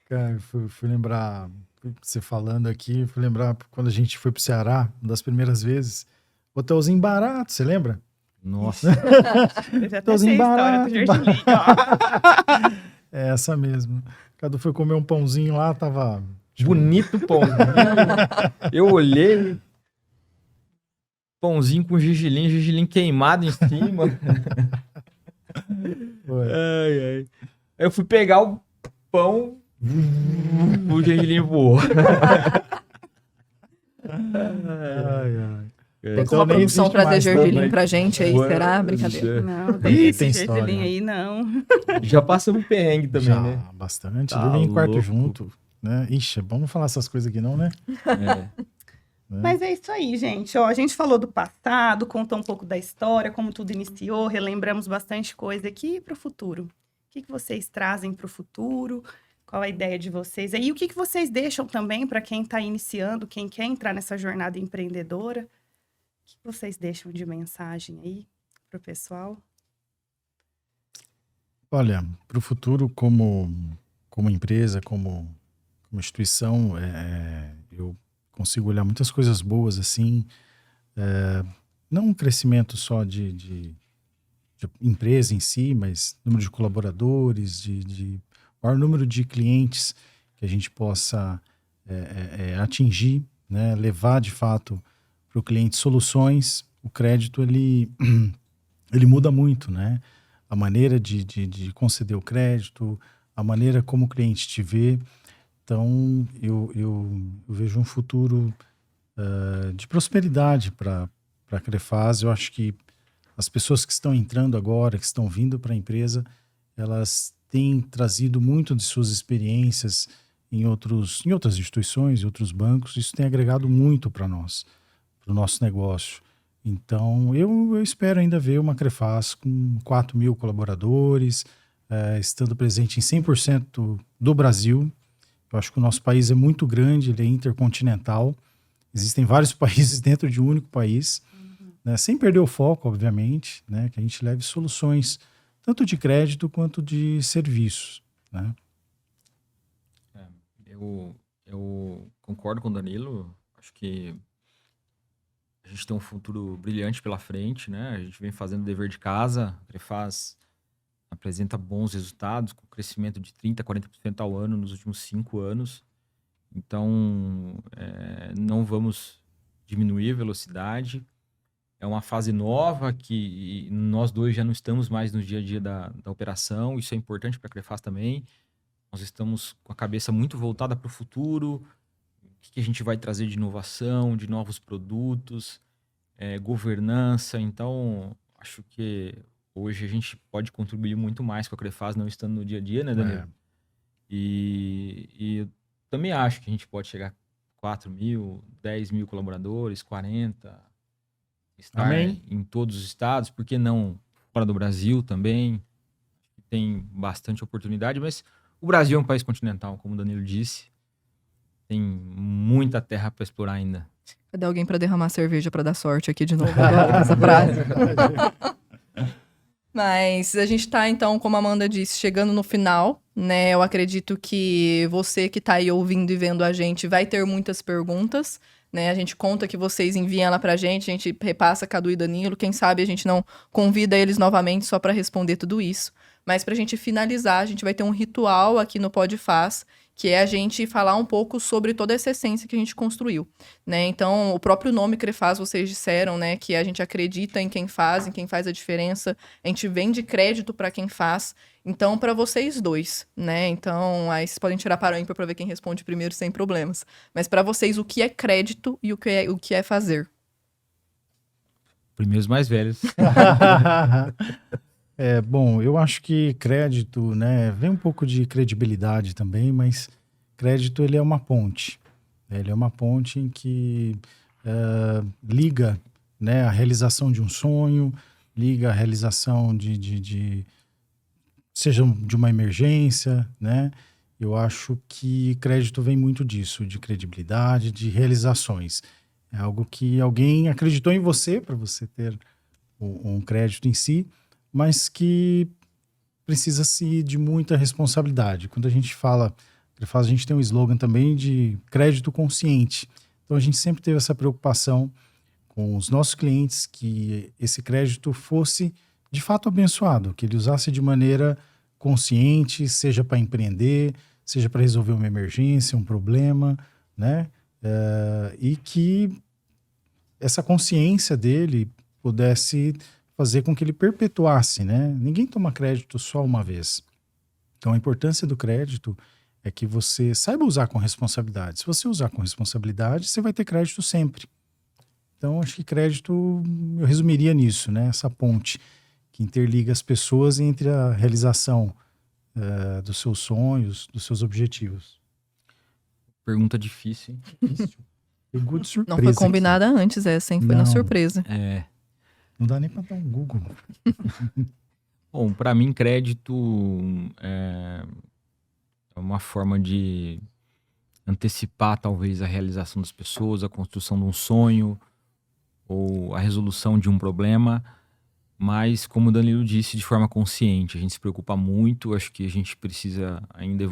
Cara, eu fui lembrar, você falando aqui, fui lembrar quando a gente foi pro Ceará, uma das primeiras vezes, hotelzinho barato, você lembra? Nossa. eu já até sei a história do Gergelim, ó. É essa mesmo. Cadu foi comer um pãozinho lá, tava... Bonito pãozinho. Eu olhei, pãozinho com gergelim queimado em cima. Foi. Aí eu fui pegar o pão, o gergelim voou. Ai. Tem como a nem produção existe trazer mais, gergelim também. pra gente aí, Ué, será? Brincadeira. Não, Ih, esse tem Gergelim história. aí, não. Já passamos perrengue também, Já, né? bastante. Tá Dormir em quarto louco. junto, né? Ixi, é bom não falar essas coisas aqui não, né? É. Mas é isso aí, gente. Ó, a gente falou do passado, contou um pouco da história, como tudo iniciou, relembramos bastante coisa aqui para o futuro. O que vocês trazem para o futuro? Qual a ideia de vocês? E o que vocês deixam também para quem está iniciando, quem quer entrar nessa jornada empreendedora? O que vocês deixam de mensagem aí para o pessoal? Olha, para o futuro, como empresa, como instituição, eu consigo olhar muitas coisas boas, assim, não um crescimento só de empresa em si, mas número de colaboradores, de maior número de clientes que a gente possa atingir, né, levar de fato para o cliente soluções. O crédito, ele muda muito, né? A maneira de conceder o crédito, a maneira como o cliente te vê. Então, eu vejo um futuro de prosperidade para a Crefaz. Eu acho que as pessoas que estão entrando agora, que estão vindo para a empresa, elas têm trazido muito de suas experiências em outras instituições, em outros bancos. Isso tem agregado muito para nós, para o nosso negócio. Então, eu espero ainda ver uma Crefaz com 4.000 colaboradores, estando presente em 100% do Brasil. Eu acho que o nosso país é muito grande, ele é intercontinental. Existem vários países dentro de um único país, né? Sem perder o foco, obviamente, né? Que a gente leve soluções, tanto de crédito quanto de serviços, né? Eu concordo com o Danilo. Acho que A gente tem um futuro brilhante pela frente, né? A gente vem fazendo o dever de casa. A Crefaz apresenta bons resultados, com crescimento de 30%, 40% ao ano nos últimos 5 anos. Então, não vamos diminuir a velocidade. É uma fase nova que nós dois já não estamos mais no dia a dia da operação. Isso é importante para a Crefaz também. Nós estamos com a cabeça muito voltada para o futuro. O que a gente vai trazer de inovação, de novos produtos, governança. Então, acho que hoje a gente pode contribuir muito mais com a Crefaz, não estando no dia a dia, né, Danilo? E também acho que a gente pode chegar a 4 mil, 10 mil colaboradores, 40, estar Amém. em todos os estados, por que não fora do Brasil também? Tem bastante oportunidade, mas o Brasil é um país continental, como o Danilo disse. Tem muita terra para explorar ainda. Cadê alguém pra derramar cerveja pra dar sorte aqui de novo agora com essa frase? Mas a gente tá, então, como a Amanda disse, chegando no final, né? Eu acredito que você que tá aí ouvindo e vendo a gente vai ter muitas perguntas, né? A gente conta que vocês enviem ela pra gente, a gente repassa Cadu e Danilo. Quem sabe a gente não convida eles novamente só pra responder tudo isso. Mas pra gente finalizar, a gente vai ter um ritual aqui no Podfaz, que é a gente falar um pouco sobre toda essa essência que a gente construiu, né? Então, o próprio nome Crefaz, vocês disseram, né, que a gente acredita em quem faz a diferença, a gente vende crédito para quem faz. Então, para vocês dois, né? Então, aí vocês podem tirar para o ímpar para ver quem responde primeiro sem problemas. Mas para vocês, o que é crédito e o que é fazer? Primeiros mais velhos. Bom, eu acho que crédito, né, vem um pouco de credibilidade também, mas crédito ele é uma ponte. Ele é uma ponte em que liga, né, a realização de um sonho, liga a realização seja de uma emergência, né? Eu acho que crédito vem muito disso, de credibilidade, de realizações. É algo que alguém acreditou em você para você ter um crédito em si, mas que precisa-se de muita responsabilidade. Quando a gente fala, a gente tem um slogan também de crédito consciente. Então a gente sempre teve essa preocupação com os nossos clientes que esse crédito fosse de fato abençoado, que ele usasse de maneira consciente, seja para empreender, seja para resolver uma emergência, um problema, né? E que essa consciência dele pudesse fazer com que ele perpetuasse, né? Ninguém toma crédito só uma vez. Então a importância do crédito é que você saiba usar com responsabilidade. Se você usar com responsabilidade, você vai ter crédito sempre. Então acho que crédito, eu resumiria nisso, né? Essa ponte que interliga as pessoas entre a realização dos seus sonhos, dos seus objetivos. Pergunta difícil, hein? Difícil. Pegou de surpresa. Não foi combinada antes essa, hein? Foi na Não. surpresa. Não dá nem para dar um Google. Bom, para mim, crédito é uma forma de antecipar, talvez, a realização das pessoas, a construção de um sonho ou a resolução de um problema, mas, como o Danilo disse, de forma consciente. A gente se preocupa muito, acho que a gente precisa ainda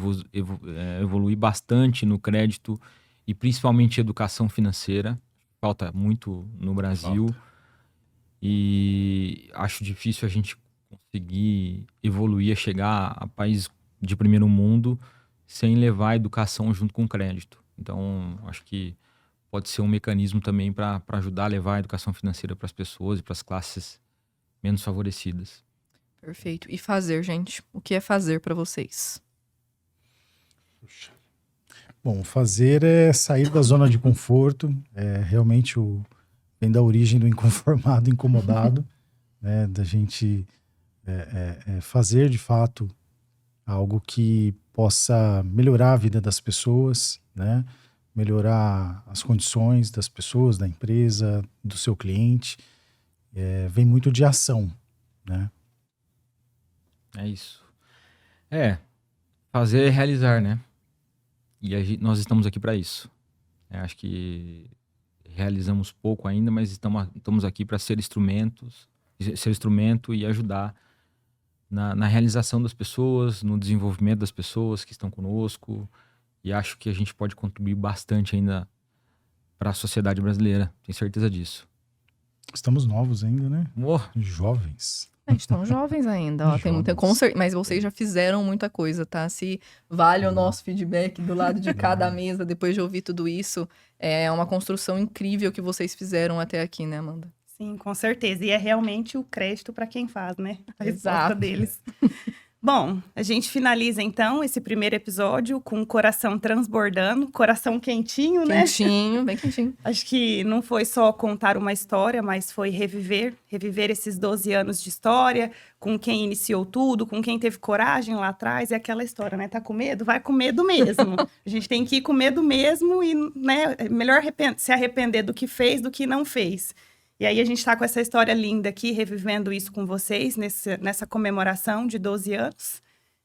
evoluir bastante no crédito e principalmente educação financeira. Falta muito no Brasil. E acho difícil a gente conseguir evoluir a chegar a país de primeiro mundo sem levar a educação junto com o crédito. Então, acho que pode ser um mecanismo também para ajudar a levar a educação financeira para as pessoas e para as classes menos favorecidas. Perfeito. E fazer, gente? O que é fazer para vocês? Bom, fazer é sair da zona de conforto, realmente vem da origem do inconformado, incomodado, né, da gente fazer de fato algo que possa melhorar a vida das pessoas, né, melhorar as condições das pessoas, da empresa, do seu cliente. Vem muito de ação, né? É isso. Fazer é realizar, né? E nós estamos aqui para isso. Acho que realizamos pouco ainda, mas estamos aqui para ser instrumento e ajudar na realização das pessoas, no desenvolvimento das pessoas que estão conosco. E acho que a gente pode contribuir bastante ainda para a sociedade brasileira. Tenho certeza disso. Estamos novos ainda, né? Oh, Jovens. A gente estão jovens ainda, ó, tem muita, mas vocês já fizeram muita coisa, tá? Se vale o nosso feedback do lado de cada mesa, depois de ouvir tudo isso, é uma construção incrível que vocês fizeram até aqui, né, Amanda? Sim, com certeza. E é realmente o crédito para quem faz, né? A resposta Exato. deles. Bom, a gente finaliza então esse primeiro episódio com o coração transbordando, coração quentinho, né? Quentinho, bem quentinho. Acho que não foi só contar uma história, mas foi reviver esses 12 anos de história, com quem iniciou tudo, com quem teve coragem lá atrás, é aquela história, né? Tá com medo? Vai com medo mesmo. A gente tem que ir com medo mesmo e, né, é melhor se arrepender do que fez do que não fez. E aí a gente tá com essa história linda aqui, revivendo isso com vocês, nessa comemoração de 12 anos.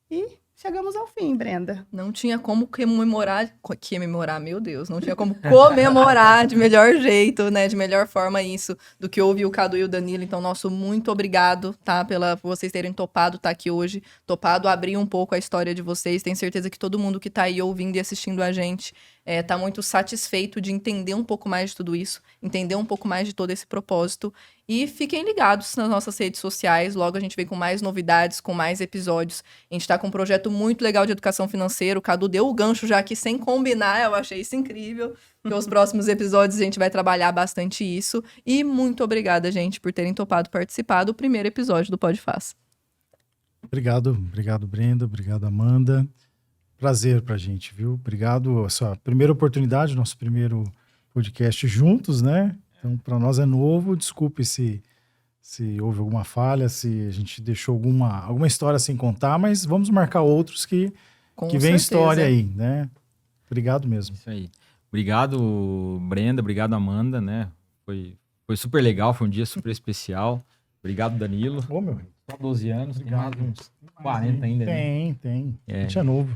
E chegamos ao fim, Brenda. Não tinha como meu Deus, não tinha como comemorar de melhor jeito, né, de melhor forma isso, do que ouvir o Cadu e o Danilo. Então, nosso muito obrigado, tá, por vocês terem topado estar aqui hoje, topado abrir um pouco a história de vocês. Tenho certeza que todo mundo que tá aí ouvindo e assistindo a gente tá muito satisfeito de entender um pouco mais de tudo isso, entender um pouco mais de todo esse propósito. E fiquem ligados nas nossas redes sociais, logo a gente vem com mais novidades, com mais episódios. A gente tá com um projeto muito legal de educação financeira, o Cadu deu o gancho já aqui sem combinar, eu achei isso incrível. Porque os próximos episódios a gente vai trabalhar bastante isso. E muito obrigada, gente, por terem topado participar do primeiro episódio do Pode Faz. Obrigado, Brenda, obrigado, Amanda. Prazer pra gente, viu? Obrigado, essa primeira oportunidade, nosso primeiro podcast juntos, né? Então, para nós é novo. Desculpe se houve alguma falha, se a gente deixou alguma história sem contar, mas vamos marcar outros que vem história aí, né? Obrigado mesmo. isso aí. Obrigado, Brenda. Obrigado, Amanda, né? Foi super legal, foi um dia super especial. Obrigado, Danilo. Ô, meu rei. Só 12 anos, tem mais Obrigado. uns 40 ainda, né? Tem. A gente é novo.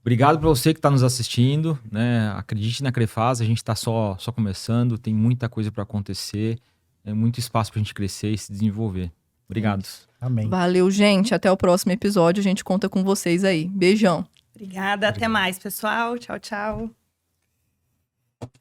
Obrigado para você que está nos assistindo, né? Acredite na Crefaz, a gente está só começando, tem muita coisa para acontecer, muito espaço para a gente crescer e se desenvolver. Obrigado. Amém. Valeu, gente. Até o próximo episódio. A gente conta com vocês aí. Beijão. Obrigada, até mais, pessoal. Tchau, tchau.